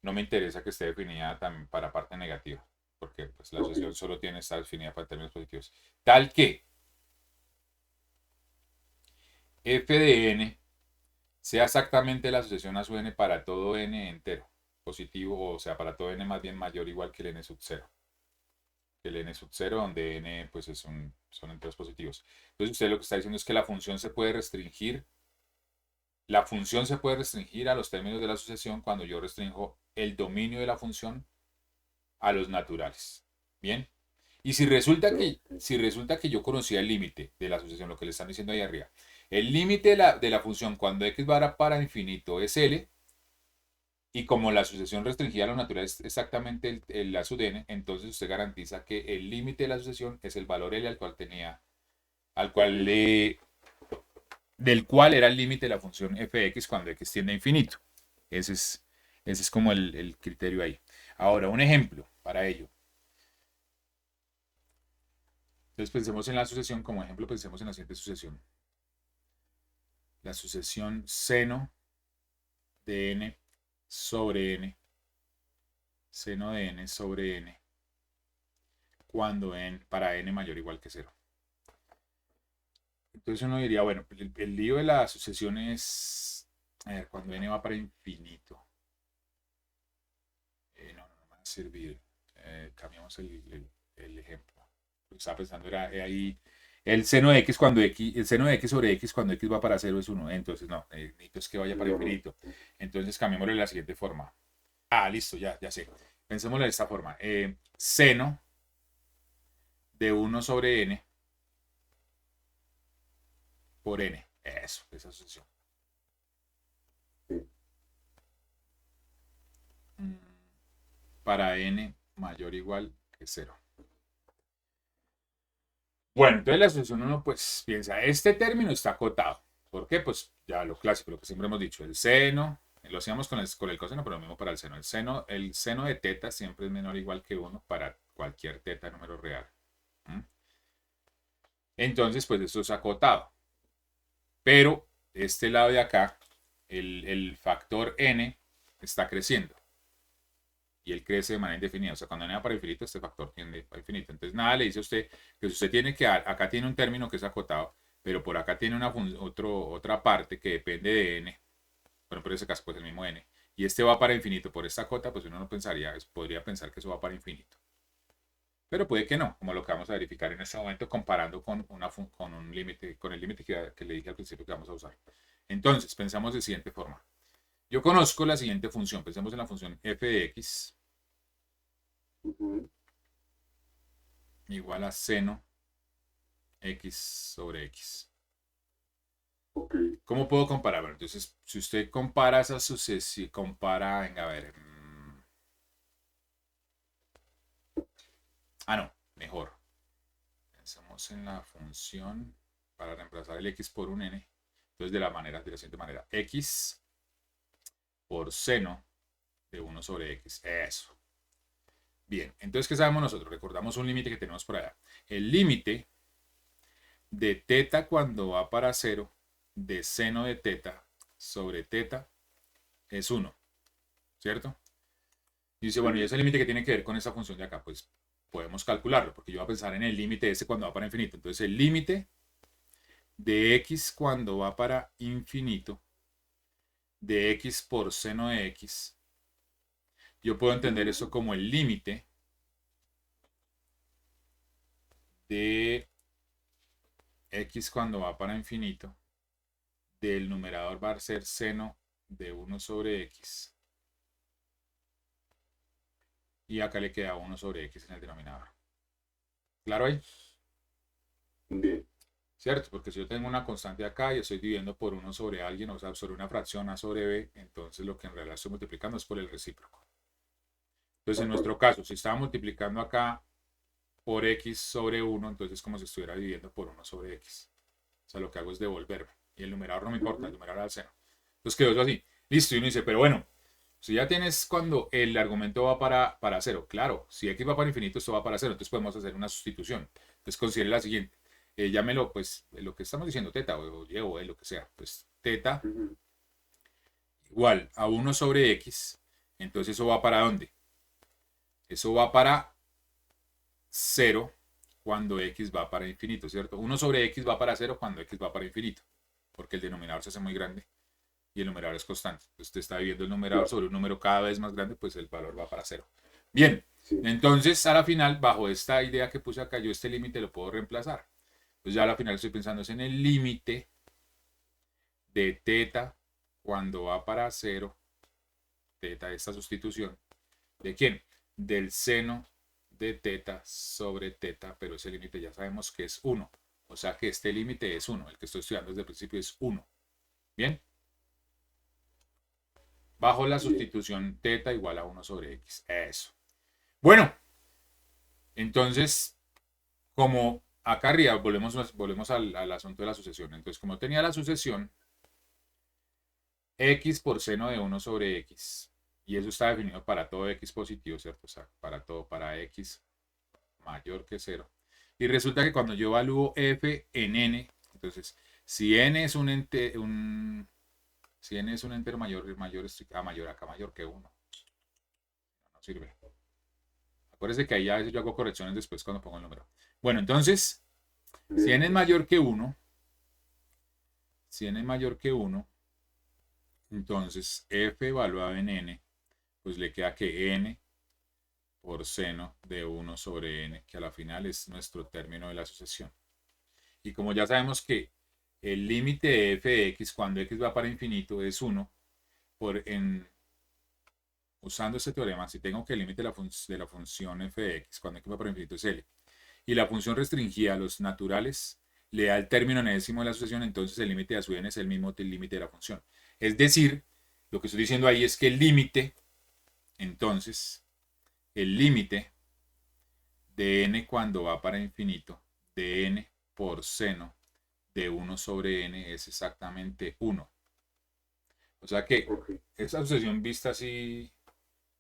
No me interesa que esté definida también para parte negativa, porque pues, la asociación solo tiene estar definida para términos positivos. Tal que f de n sea exactamente la asociación a su n para todo n entero, positivo, o sea, para todo n más bien mayor o igual que el n sub 0. Que el n sub 0, donde n pues son enteros positivos. Entonces usted lo que está diciendo es que la función se puede restringir la función se puede restringir a los términos de la asociación cuando yo restringo el dominio de la función a los naturales. Bien. Y si resulta que yo conocía el límite de la asociación, lo que le están diciendo ahí arriba, el límite de la función cuando x va para infinito es L, y como la asociación restringida a lo natural es exactamente la sub n, entonces usted garantiza que el límite de la asociación es el valor L del cual era el límite de la función f de x cuando x tiende a infinito. Ese es como el criterio ahí. Ahora, un ejemplo para ello. Entonces pensemos en la sucesión, como ejemplo pensemos en la siguiente sucesión. La sucesión seno de n sobre n, seno de n sobre n, cuando para n mayor o igual que 0. Entonces uno diría, bueno, el lío de la sucesión es, a ver, cuando n va para infinito. No me va a servir. Cambiamos el ejemplo. Lo que estaba pensando era ahí el seno de x cuando x, el seno de x sobre x cuando x va para 0 es 1. Entonces no, necesito es que vaya para infinito. Entonces cambiémoslo de la siguiente forma. Ah, listo, ya sé. Pensémoslo de esta forma. Seno de 1 sobre n por n. Eso, esa sucesión. Para n mayor o igual que 0. Bueno, entonces la asociación uno pues piensa, este término está acotado. ¿Por qué? Pues ya lo clásico, lo que siempre hemos dicho, el seno, lo hacíamos con el coseno, pero lo mismo para el seno. El seno de teta siempre es menor o igual que 1 para cualquier teta número real. Entonces, pues esto es acotado. Pero este lado de acá, el factor n está creciendo. Y él crece de manera indefinida. O sea, cuando n va para infinito, este factor tiende a infinito. Entonces, nada le dice a usted que si usted tiene que acá tiene un término que es acotado, pero por acá tiene otra parte que depende de n. Bueno, pero en ese caso, pues el mismo n. Y este va para infinito por esta cota, pues uno no pensaría, podría pensar que eso va para infinito. Pero puede que no, como lo que vamos a verificar en este momento comparando con un límite, con el límite que le dije al principio que vamos a usar. Entonces, pensamos de siguiente forma. Yo conozco la siguiente función. Pensemos en la función f de x igual a seno x sobre x. Okay. ¿Cómo puedo comparar? Bueno, entonces, si usted compara esas sucesiones, compara, venga, a ver. No, mejor. Pensemos en la función para reemplazar el x por un n. Entonces, de la siguiente manera. X por seno de 1 sobre x. Eso. Bien, entonces, ¿qué sabemos nosotros? Recordamos un límite que tenemos por allá. El límite de teta cuando va para 0 de seno de teta sobre teta es 1, ¿cierto? Y dice, bueno, ¿y ese límite que tiene que ver con esa función de acá? Pues podemos calcularlo, porque yo voy a pensar en el límite ese cuando va para infinito. Entonces, el límite de x cuando va para infinito de x por seno de x, yo puedo entender eso como el límite de x cuando va para infinito del numerador va a ser seno de 1 sobre x. Y acá le queda 1 sobre x en el denominador. ¿Claro ahí? Bien. ¿Cierto? Porque si yo tengo una constante acá y estoy dividiendo por 1 sobre alguien, o sea, sobre una fracción a sobre b, entonces lo que en realidad estoy multiplicando es por el recíproco. Entonces, en nuestro caso, si estaba multiplicando acá por x sobre 1, entonces es como si estuviera dividiendo por 1 sobre x. O sea, lo que hago es devolverme. Y el numerador no me importa, el numerador al seno. Entonces quedó eso así. Listo, y uno dice, pero bueno, si ya tienes cuando el argumento va para 0, claro, si x va para infinito, esto va para 0, entonces podemos hacer una sustitución. Entonces considere la siguiente. Llámelo, pues, lo que estamos diciendo, teta o y o lo que sea. Pues teta igual a 1 sobre x. Entonces eso va para ¿dónde? Eso va para 0 cuando x va para infinito, ¿cierto? 1 sobre x va para 0 cuando x va para infinito, porque el denominador se hace muy grande y el numerador es constante. Entonces usted está dividiendo el numerador sobre un número cada vez más grande, pues el valor va para 0. Bien, entonces a la final, bajo esta idea que puse acá, yo este límite lo puedo reemplazar. Entonces ya a la final estoy pensando en el límite de teta cuando va para 0, teta, esta sustitución, ¿de quién? Del seno de teta sobre teta, pero ese límite ya sabemos que es 1. O sea que este límite es 1. El que estoy estudiando desde el principio es 1. ¿Bien? Bajo la sustitución teta igual a 1 sobre x. Eso. Bueno, entonces, como acá arriba, volvemos al asunto de la sucesión. Entonces, como tenía la sucesión, x por seno de 1 sobre x. Y eso está definido para todo x positivo, ¿cierto? O sea, para todo, para x mayor que 0. Y resulta que cuando yo evalúo f en n, entonces, si n es un entero mayor, acá mayor que 1, no sirve. Acuérdense que ahí a veces yo hago correcciones después cuando pongo el número. Bueno, entonces, si n es mayor que 1, entonces f evaluado en n, pues le queda que n por seno de 1 sobre n, que a la final es nuestro término de la sucesión. Y como ya sabemos que el límite de f de x cuando x va para infinito es 1, usando este teorema, si tengo que el límite de la función f de x cuando x va para infinito es l, y la función restringida a los naturales le da el término enésimo de la sucesión, entonces el límite de a su n es el mismo límite de la función. Es decir, lo que estoy diciendo ahí es que el límite, entonces, el límite de n cuando va para infinito, de n por seno de 1 sobre n es exactamente 1. O sea que esa sucesión vista así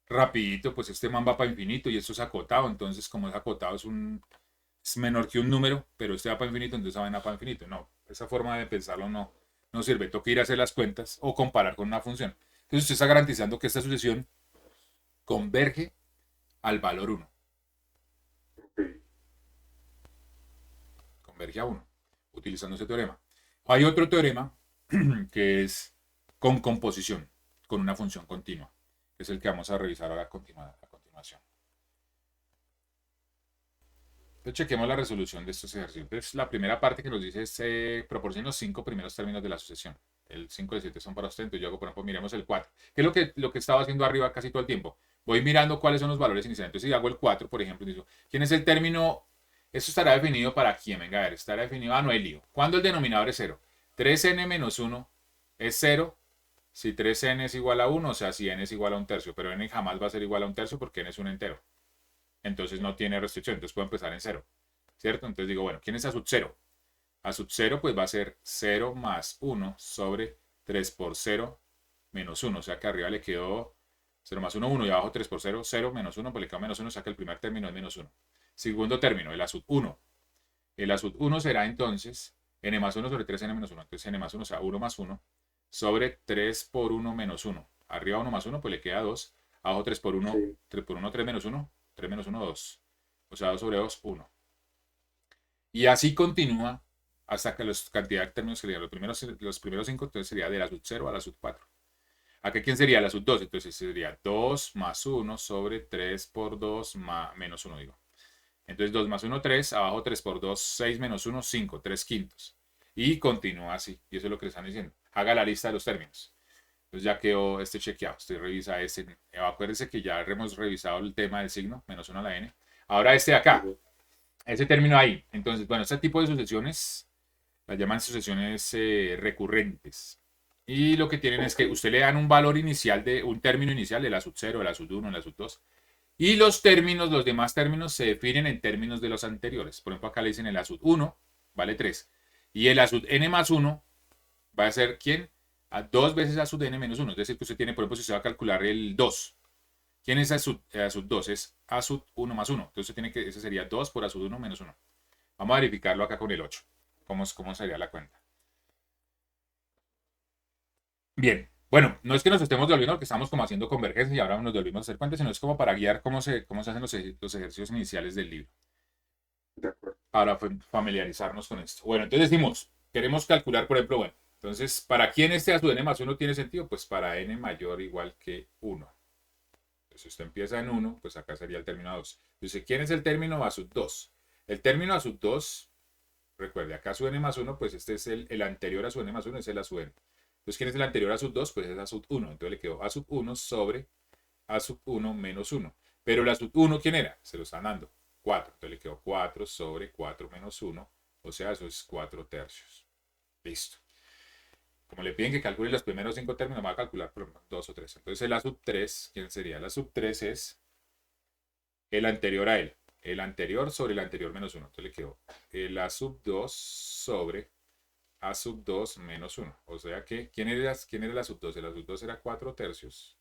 rapidito, pues este man va para infinito y esto es acotado, entonces como es acotado es menor que un número, pero este va para infinito, entonces va para infinito. No, esa forma de pensarlo no sirve. Toca ir a hacer las cuentas o comparar con una función. Entonces usted está garantizando que esta sucesión converge al valor 1. Converge a 1, utilizando ese teorema. Hay otro teorema que es con composición, con una función continua, que es el que vamos a revisar ahora a continuación. Entonces chequemos la resolución de estos ejercicios. Entonces, la primera parte que nos dice es proporciona los 5 primeros términos de la sucesión. El 5 y el 7 son para usted, entonces yo hago, por ejemplo, miremos el 4. ¿Qué es lo que estaba haciendo arriba casi todo el tiempo? Voy mirando cuáles son los valores iniciales. Entonces, si hago el 4, por ejemplo, digo, ¿quién es el término? Esto estará definido para quién, venga a ver, estará definido, no hay lío. ¿Cuándo el denominador es 0? 3n menos 1 es 0 si 3n es igual a 1, o sea, si n es igual a un tercio, pero n jamás va a ser igual a un tercio porque n es un entero. Entonces no tiene restricción, entonces puedo empezar en 0, ¿cierto? Entonces digo, bueno, ¿quién es a sub 0? A sub 0 pues va a ser 0 más 1 sobre 3 por 0 menos 1, o sea que arriba le quedó 0 más 1, 1 y abajo 3 por 0, 0 menos 1, pues le queda menos 1, o sea que el primer término es menos 1. Segundo término, el a sub 1. El a sub 1 será entonces n más 1 sobre 3n menos 1, entonces n más 1, o sea 1 más 1 sobre 3 por 1 menos 1. Arriba 1 más 1, pues le queda 2. Abajo 3 por 1, 3 por 1, 3 menos 1. 3 menos 1, 2. O sea, 2 sobre 2, 1. Y así continúa hasta que la cantidad de términos serían los primeros 5, entonces sería de la sub 0 a la sub 4. ¿Acá quién sería la sub 2? Entonces sería 2 más 1 sobre 3 por 2 menos 1, digo. Entonces 2 más 1, 3. Abajo 3 por 2, 6 menos 1, 5. 3 quintos. Y continúa así. Y eso es lo que le están diciendo. Haga la lista de los términos. Entonces ya quedó este chequeado. Usted revisa este. Acuérdense que ya hemos revisado el tema del signo, menos 1 a la n. Ahora este de acá. Ese término ahí. Entonces, bueno, este tipo de sucesiones las llaman sucesiones recurrentes. Y lo que tienen es que usted le dan un valor inicial de un término inicial de la sub 0, de la sub 1, de la sub 2. Y los términos, los demás términos se definen en términos de los anteriores. Por ejemplo, acá le dicen el a sub 1 vale 3. Y el a sub n más 1 va a ser ¿quién? A 2 veces a sub n menos 1. Es decir, que usted tiene, por ejemplo, si usted va a calcular el 2. ¿Quién es a sub 2? Es a sub 1 más 1. Entonces tiene que, ese sería 2 por a sub 1 menos 1. Vamos a verificarlo acá con el 8. ¿Cómo sería la cuenta? Bien. Bueno, no es que nos estemos devolviendo, que estamos como haciendo convergencia y ahora nos volvimos a hacer cuentas, sino es como para guiar cómo se hacen los ejercicios iniciales del libro. De acuerdo. Para familiarizarnos con esto. Bueno, entonces decimos, queremos calcular, por ejemplo, bueno, entonces, ¿para quién este a sub n más 1 tiene sentido? Pues para n mayor o igual que 1. Entonces, si usted empieza en 1, pues acá sería el término a 2. Entonces, ¿quién es el término a sub 2? El término a sub 2, recuerde, acá sub n más 1, pues este es el anterior a sub n más 1, es el a sub n. Entonces, ¿quién es el anterior a sub 2? Pues es a sub 1. Entonces le quedó a sub 1 sobre a sub 1 menos 1. Pero la sub 1, ¿quién era? Se lo están dando. 4. Entonces le quedó 4 sobre 4 menos 1. O sea, eso es 4 tercios. Listo. Como le piden que calcule los primeros 5 términos, va a calcular por 2 o 3. Entonces el a sub 3, ¿quién sería? La sub 3 es el anterior a él. El anterior sobre el anterior menos 1. Entonces le quedó el a sub 2 sobre a sub 2 menos 1. O sea que, ¿quién era la sub 2? El a sub 2 era 4 tercios.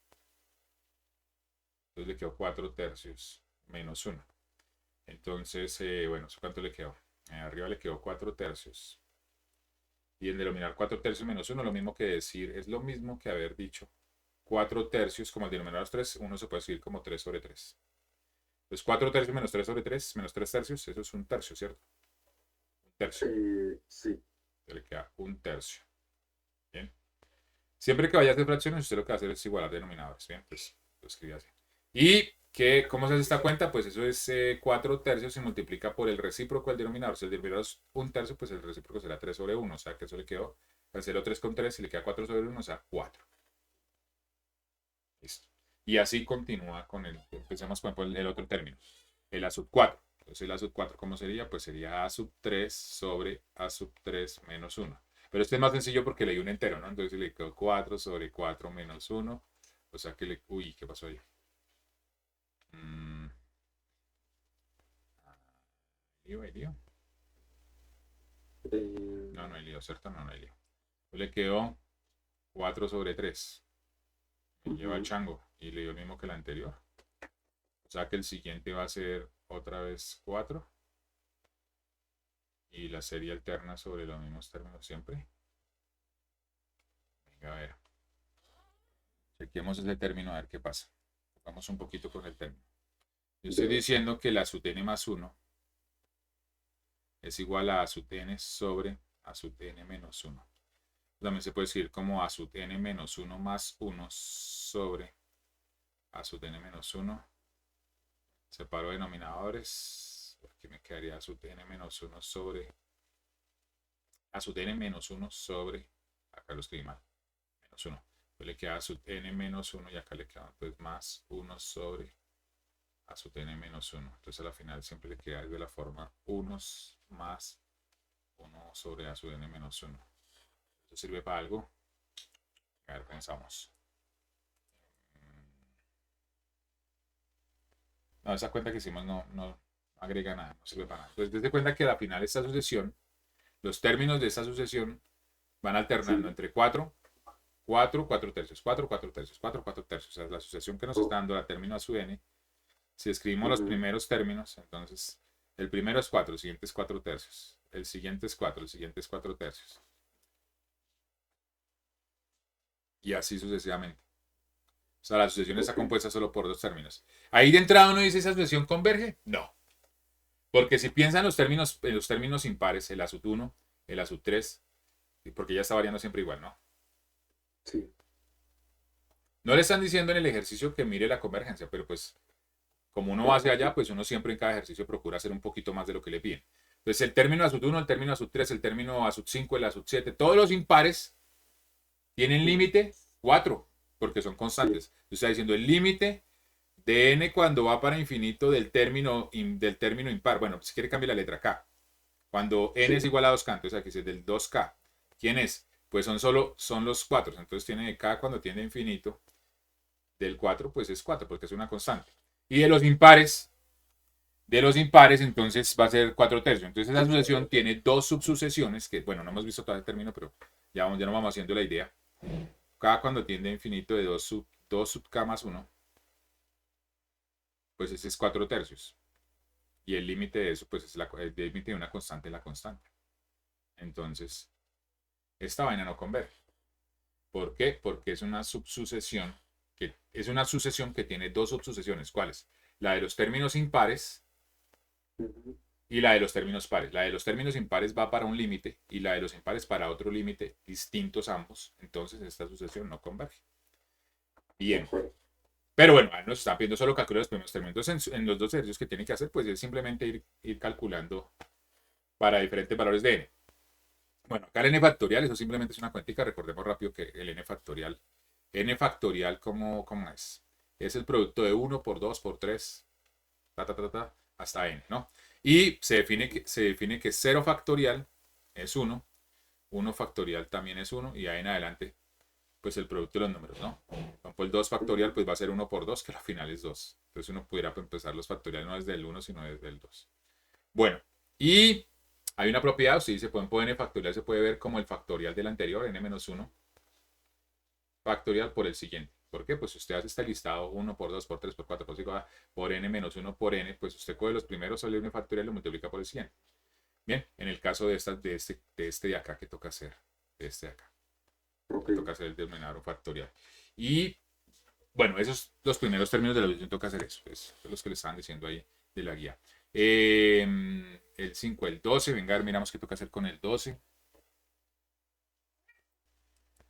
Entonces le quedó 4 tercios menos 1. Entonces, bueno, ¿cuánto le quedó? Arriba le quedó 4 tercios. Y en denominador 4 tercios menos 1, lo mismo que decir, es lo mismo que haber dicho 4 tercios, como el denominador es 3, uno se puede escribir como 3 sobre 3. Entonces 4 tercios menos 3 sobre 3, menos 3 tercios, eso es un tercio, ¿cierto? Un tercio. Sí. Le queda un tercio. Bien. Siempre que vaya a hacer fracciones, usted lo que va a hacer es igualar denominadores. Bien, pues lo escribí así. ¿Y cómo se hace esta cuenta? Pues eso es 4 tercios se multiplica por el recíproco del denominador. Si el denominador es un tercio, pues el recíproco será 3 sobre 1. O sea que eso le quedó, cancelo 3 con 3 y le queda 4 sobre 1, o sea 4. Listo. Y así continúa con el, empecemos con el otro término, el a sub 4. Entonces el a sub 4, ¿cómo sería? Pues sería a sub 3 sobre a sub 3 menos 1. Pero este es más sencillo porque leí un entero, ¿no? Entonces le quedó 4 sobre 4 menos 1. O sea que le... Uy, ¿qué pasó ahí? ¿Hay lío? No, no hay lío, ¿cierto? No, no hay lío. Pues le quedó 4 sobre 3. Me lleva el chango y le dio el mismo que el anterior. O sea que el siguiente va a ser otra vez 4. Y la serie alterna sobre los mismos términos siempre. Venga, a ver. Chequemos ese término a ver qué pasa. Vamos un poquito con el término. Yo estoy diciendo que la sub n más 1 es igual a sub n sobre a sub n menos 1. También se puede escribir como a sub n menos 1 más 1 sobre a sub n menos 1. Separo denominadores. Aquí me quedaría a sub n menos 1 sobre a sub n menos 1 sobre, acá lo escribí mal, menos 1. Pues le queda a sub n menos 1 y acá le queda pues más 1 sobre a sub n menos 1. Entonces a la final siempre le queda de la forma 1 más 1 sobre a sub n menos 1. ¿Esto sirve para algo? A ver, pensamos. No, esa cuenta que hicimos no agrega nada, no sirve para nada. Entonces, desde cuenta que a la final esta sucesión, los términos de esta sucesión van alternando entre 4, 4, 4 tercios, 4, 4 tercios, 4, 4 tercios. O sea, la sucesión que nos está dando la término a sub n. Si escribimos los primeros términos, entonces el primero es 4, el siguiente es 4 tercios, el siguiente es 4, el siguiente es 4 tercios. Y así sucesivamente. O sea, la sucesión está compuesta solo por dos términos. Ahí de entrada uno dice, ¿esa sucesión converge? No. Porque si piensan en los términos impares, el a sub 1, el a sub 3, porque ya está variando siempre igual, ¿no? Sí. No le están diciendo en el ejercicio que mire la convergencia, pero pues como uno va hacia allá, pues uno siempre en cada ejercicio procura hacer un poquito más de lo que le piden. Entonces el término a sub 1, el término a sub 3, el término a sub 5, el a sub 7, todos los impares tienen límite 4, porque son constantes. Yo estoy diciendo el límite de n cuando va para infinito del término impar. Bueno, si quiere cambiar la letra k. Cuando n es igual a 2k, entonces aquí es del 2k. ¿Quién es? Pues son los 4. Entonces tiene de k cuando tiene infinito. Del 4, pues es 4, porque es una constante. Y de los impares, entonces va a ser 4 tercios. Entonces esa sucesión tiene dos subsucesiones, que bueno, no hemos visto todo el término, pero ya nos vamos haciendo la idea. K cuando tiende a infinito de 2 sub k más 1, pues ese es 4 tercios. Y el límite de eso, pues es el límite de una constante, la constante. Entonces, esta vaina no converge. ¿Por qué? Porque es una subsucesión que tiene dos subsucesiones. ¿Cuáles? La de los términos impares y la de los términos pares. La de los términos impares va para un límite y la de los impares para otro límite, distintos ambos. Entonces esta sucesión no converge. Bien. Pero bueno, nos están pidiendo solo calcular los primeros términos. Entonces en los dos ejercicios que tienen que hacer, pues es simplemente ir calculando para diferentes valores de n. Bueno, acá el n factorial, eso simplemente es una cuentica. Recordemos rápido que el n factorial, ¿cómo es? Es el producto de 1 por 2 por 3, hasta n, ¿no? Y se define que 0 factorial es 1, 1 factorial también es 1, y ahí en adelante, pues el producto de los números, ¿no? Por el 2 factorial, pues va a ser 1 por 2, que al final es 2. Entonces uno pudiera empezar los factoriales no desde el 1, sino desde el 2. Bueno, y hay una propiedad, si se puede n factorial, se puede ver como el factorial del anterior, n-1 factorial por el siguiente. ¿Por qué? Pues si usted hace este listado 1 por 2 por 3 por 4 por 5 por n-1 por n, pues usted coge los primeros solo n factorial y lo multiplica por el 100. Bien, en el caso de este de acá, que toca hacer? De este de acá. Ok. Toca hacer el denominador factorial. Y bueno, esos los primeros términos de la división toca hacer eso. Eso es los que le estaban diciendo ahí de la guía. El 5, el 12. Venga, miramos qué toca hacer con el 12.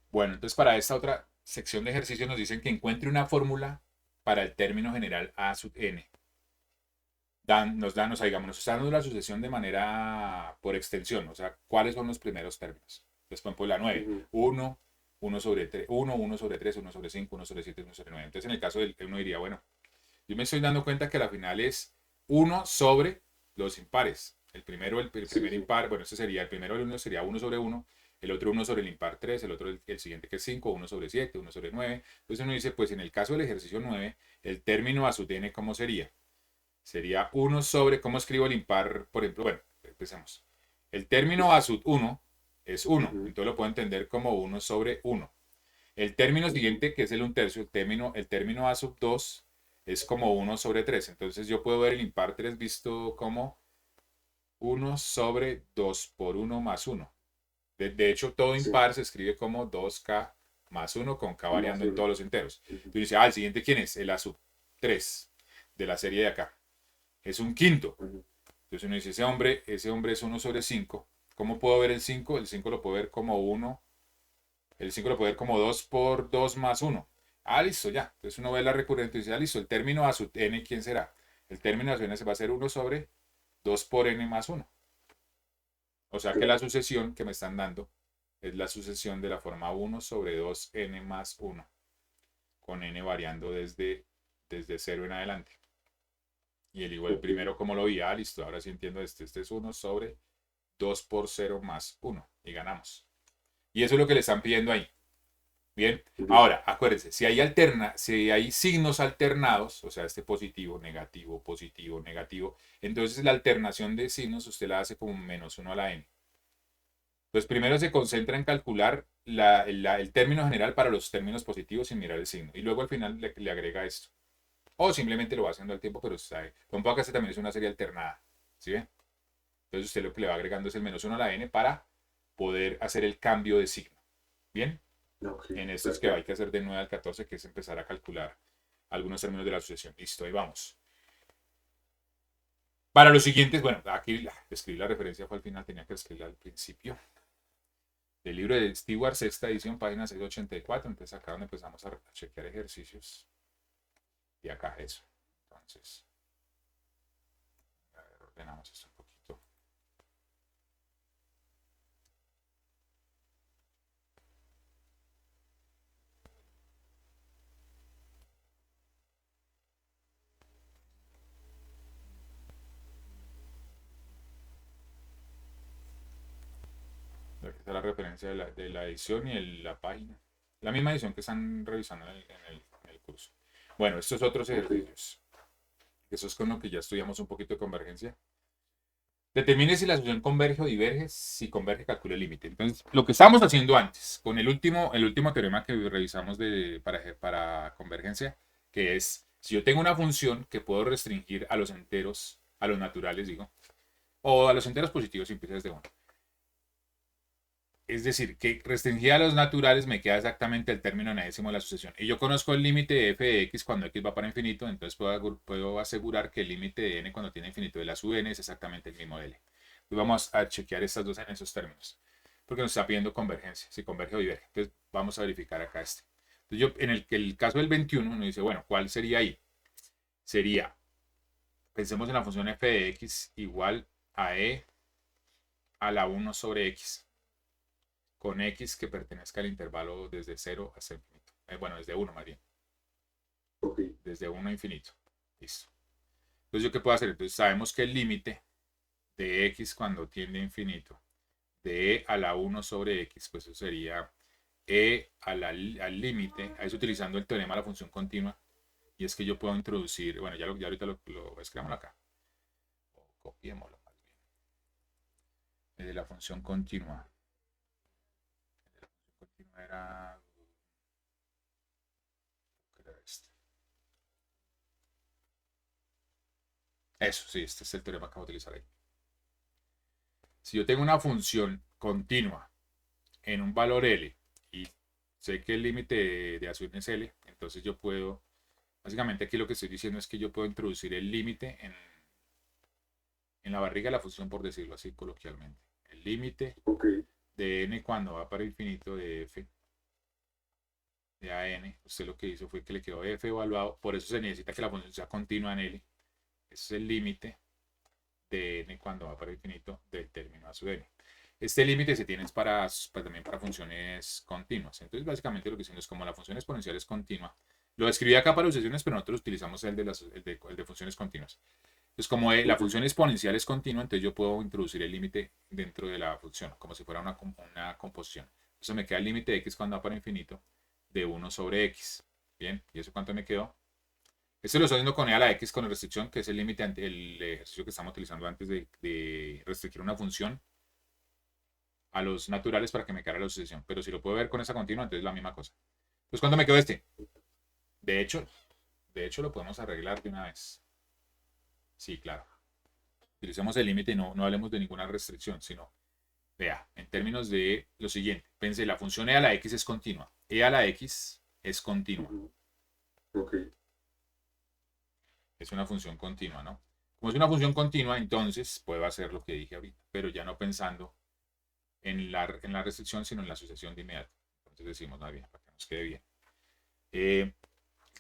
Bueno, entonces para esta otra sección de ejercicios nos dicen que encuentre una fórmula para el término general a sub n. Nos está dando la sucesión de manera por extensión, o sea, ¿cuáles son los primeros términos? Entonces, por ejemplo, la 9, Ujú. 1, 1 sobre 3, 1, 1 sobre 3, 1 sobre 5, 1 sobre 7, 1 sobre 9. Entonces, en el caso del uno diría, bueno, yo me estoy dando cuenta que la final es 1 sobre los impares. El primero, el Sí, primer sí. impar, bueno, este sería, el primero del 1 sería 1 sobre 1, el otro 1 sobre el impar 3, el otro el siguiente que es 5, 1 sobre 7, 1 sobre 9. Entonces uno dice, pues en el caso del ejercicio 9, el término a sub n, ¿cómo sería? Sería 1 sobre, ¿cómo escribo el impar? Por ejemplo, bueno, empecemos. El término a sub 1 es 1, Ujú. entonces lo puedo entender como 1 sobre 1. El término Ujú. siguiente, que es el 1/3, el término a sub 2 es como 1 sobre 3. Entonces yo puedo ver el impar 3 visto como 1 sobre 2 por 1 más 1. De hecho, todo Sí. impar se escribe como 2k más 1 con k Más variando en uno. todos los enteros. Ujú. Tú dices, el siguiente, ¿quién es? El a sub 3 de la serie de acá. Es un quinto. Ujú. Entonces uno dice, ese hombre es 1 sobre 5. ¿Cómo puedo ver el 5? El 5 lo puedo ver como 1. El 5 lo puedo ver como 2 por 2 más 1. Ah, listo, ya. Entonces uno ve la recurrente y dice, ah, listo, el término a sub n, ¿quién será? El término a sub n se va a hacer 1 sobre 2 por n más 1. O sea que la Claro. sucesión que me están dando es la sucesión de la forma 1 sobre 2n más 1, con n variando desde 0 en adelante. Y el igual, el Ok. primero, como lo vi, ah, listo, ahora sí entiendo este. Este es 1 sobre 2 por 0 más 1. Y ganamos. Y eso es lo que le están pidiendo ahí. Bien, Bien. ahora acuérdense, si hay signos alternados, o sea, este positivo, negativo, negativo, entonces la alternación de signos usted la hace como -1 a la n. Pues primero se concentra en calcular el término general para los términos positivos sin mirar el signo. Y luego al final le agrega esto. O simplemente lo va haciendo al tiempo, pero sabe. Por ejemplo, acá este también es una serie alternada. ¿Sí ven? Entonces usted lo que le va agregando es el -1 a la n para poder hacer el cambio de signo. Bien, Ok. en esto es que hay Perfecto. que hacer de 9 al 14, que es empezar a calcular algunos términos de la asociación. Listo, ahí vamos. Para los siguientes, bueno, aquí escribí la referencia, fue al final, tenía que escribirla al principio. Del libro de Stewart, sexta edición, página 684. Entonces acá donde empezamos a chequear ejercicios. Y acá eso. Entonces, a ver, ordenamos esto un poquito. Aquí está la referencia de la edición y la página. La misma edición que están revisando en el curso. Bueno, estos otros Ok. ejercicios. Eso es con lo que ya estudiamos un poquito de convergencia. Determine si la solución converge o diverge. Si converge, calcule el límite. Entonces, lo que estábamos haciendo antes, con el último teorema que revisamos para convergencia, que es, si yo tengo una función que puedo restringir a los enteros, a los naturales, digo, o a los enteros positivos si empiezas de 1. Es decir, que restringida a los naturales me queda exactamente el término enésimo de la sucesión. Y yo conozco el límite de f de x cuando x va para infinito, entonces puedo asegurar que el límite de n cuando tiene infinito de la sub n es exactamente el mismo de L. Pues vamos a chequear estas dos en esos términos, porque nos está pidiendo convergencia, si converge o diverge. Entonces vamos a verificar acá este. Entonces yo, en el caso del 21, uno dice, bueno, ¿cuál sería ahí? Sería, pensemos en la función f de x igual a e a la 1 sobre x. con x que pertenezca al intervalo desde 0 hasta infinito. Bueno, desde 1 más bien. Ok. Desde 1 a infinito. Listo. Entonces, ¿yo qué puedo hacer? Entonces, sabemos que el límite de x cuando tiende a infinito, de e a la 1 sobre x, pues eso sería al límite, ahí es utilizando el teorema de la función continua, y es que yo puedo introducir, bueno, ya ahorita lo escribamos acá, o copiémoslo más bien, de la función continua. La función continua era este. Eso, sí, este es el teorema que voy a utilizar ahí. Si yo tengo una función continua en un valor L y sé que el límite de azul es L, entonces yo puedo, básicamente aquí lo que estoy diciendo es que yo puedo introducir el límite en la barriga de la función, por decirlo así coloquialmente. El límite Ok. de n cuando va para infinito de f de a n, usted lo que hizo fue que le quedó f evaluado, por eso se necesita que la función sea continua en L. Ese es el límite de n cuando va para infinito del término a sub n. Este límite se tiene también para funciones continuas. Entonces, básicamente lo que diciendo es como la función exponencial es continua. Lo escribí acá para sucesiones, pero nosotros utilizamos el de funciones continuas. Entonces, como la función exponencial es continua, entonces yo puedo introducir el límite dentro de la función, como si fuera una composición. Entonces me queda el límite de x cuando va para infinito de 1 sobre x. Bien, ¿y eso cuánto me quedó? Esto lo estoy haciendo con e a la x con restricción, que es el límite, el ejercicio que estamos utilizando antes de restringir una función a los naturales para que me quede la sucesión. Pero si lo puedo ver con esa continua, entonces es la misma cosa. Entonces, ¿cuánto me quedó este? De hecho, lo podemos arreglar de una vez. Sí, claro. Utilicemos el límite y no hablemos de ninguna restricción, sino, vea, en términos de lo siguiente. Pensé, la función e a la x es continua. E a la x es continua. Ok. Es una función continua, ¿no? Como es una función continua, entonces puedo hacer lo que dije ahorita, pero ya no pensando en la restricción, sino en la sucesión de inmediato. Entonces decimos, no, bien, para que nos quede bien.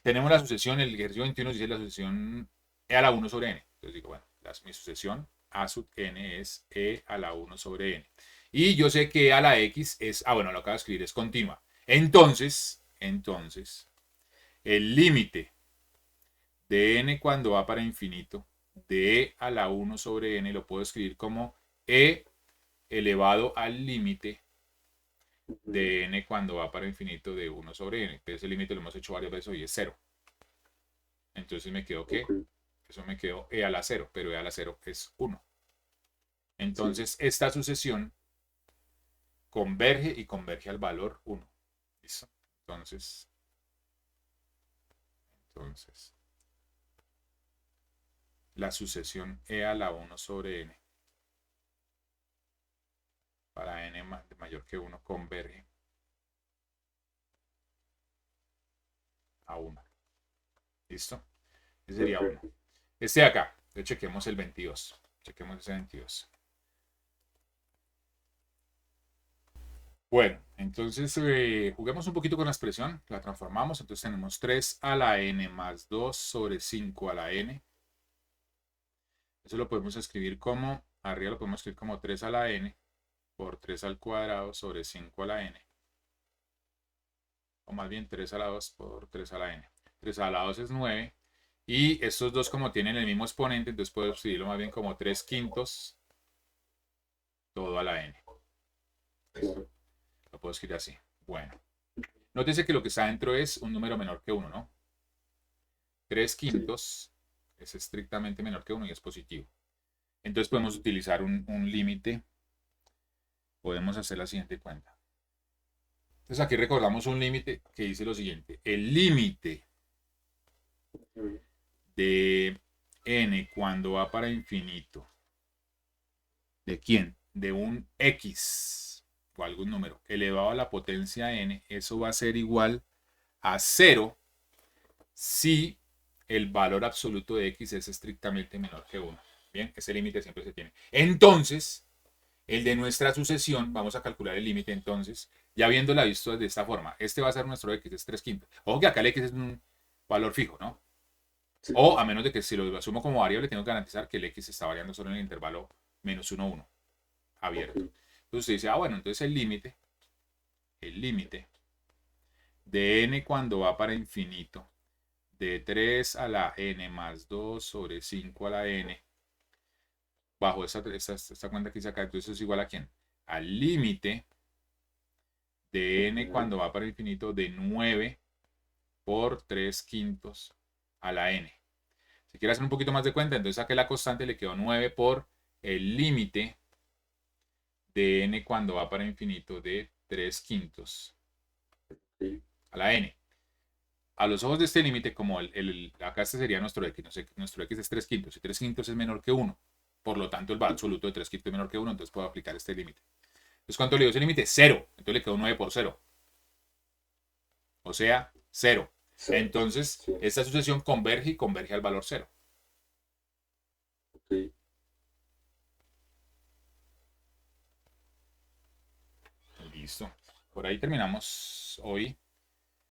Tenemos la sucesión, el ejercicio 21 dice la sucesión e a la 1 sobre n. Entonces digo, bueno, mi sucesión a sub n es e a la 1 sobre n. Y yo sé que e a la x es, bueno, lo acabo de escribir, es continua. Entonces, el límite de n cuando va para infinito de e a la 1 sobre n lo puedo escribir como e elevado al límite de n cuando va para infinito de 1 sobre n. Entonces ese límite lo hemos hecho varias veces y es 0. Entonces me quedó que eso me quedó e a la 0, pero e a la 0 es 1. Entonces esta sucesión converge y converge al valor 1. ¿Listo? Entonces la sucesión e a la 1 sobre n para n mayor que 1 converge a 1. ¿Listo? Ese sería 1. Este de acá, chequemos el 22. Chequemos ese 22. Bueno, entonces juguemos un poquito con la expresión, la transformamos, entonces tenemos 3 a la n más 2 sobre 5 a la n. Eso lo podemos escribir como, arriba lo podemos escribir como 3 a la n por 3 al cuadrado sobre 5 a la n. O más bien 3 a la 2 por 3 a la n. 3 a la 2 es 9. Y estos dos como tienen el mismo exponente, entonces puedo escribirlo más bien como 3 quintos todo a la n. ¿Listo? Lo puedo escribir así. Bueno. Nótese que lo que está dentro es un número menor que 1, ¿no? 3 quintos es estrictamente menor que 1 y es positivo. Entonces podemos utilizar un límite. Podemos hacer la siguiente cuenta. Entonces aquí recordamos un límite que dice lo siguiente. El límite de n cuando va para infinito. ¿De quién? De un x o algún número elevado a la potencia n. Eso va a ser igual a 0 si el valor absoluto de x es estrictamente menor que 1. Bien, ese límite siempre se tiene. Entonces, el de nuestra sucesión, vamos a calcular el límite entonces, ya viéndola visto de esta forma. Este va a ser nuestro x, es 3 quintos. Ojo que acá el x es un valor fijo, ¿no? Sí. O a menos de que si lo asumo como variable, tengo que garantizar que el x está variando solo en el intervalo -1, 1, abierto. Entonces usted dice, bueno, entonces el límite el límite de n cuando va para infinito de 3 a la n más 2 sobre 5 a la n bajo esta cuenta que hice acá. Entonces es igual a ¿quién? Al límite de n cuando va para infinito de 9 por 3 quintos a la n. Si quiere hacer un poquito más de cuenta, entonces saqué la constante, le quedó 9 por el límite de n cuando va para infinito de 3 quintos a la n. A los ojos de este límite, como acá este sería nuestro x, no sé, nuestro x es 3 quintos, y 3 quintos es menor que 1, por lo tanto el valor absoluto de 3 quintos es menor que 1, entonces puedo aplicar este límite. Entonces, ¿cuánto le dio ese límite? 0, entonces le quedó 9 por 0, o sea, 0. Entonces, Sí. esta sucesión converge y converge al valor 0. Ok. Listo. Por ahí terminamos hoy.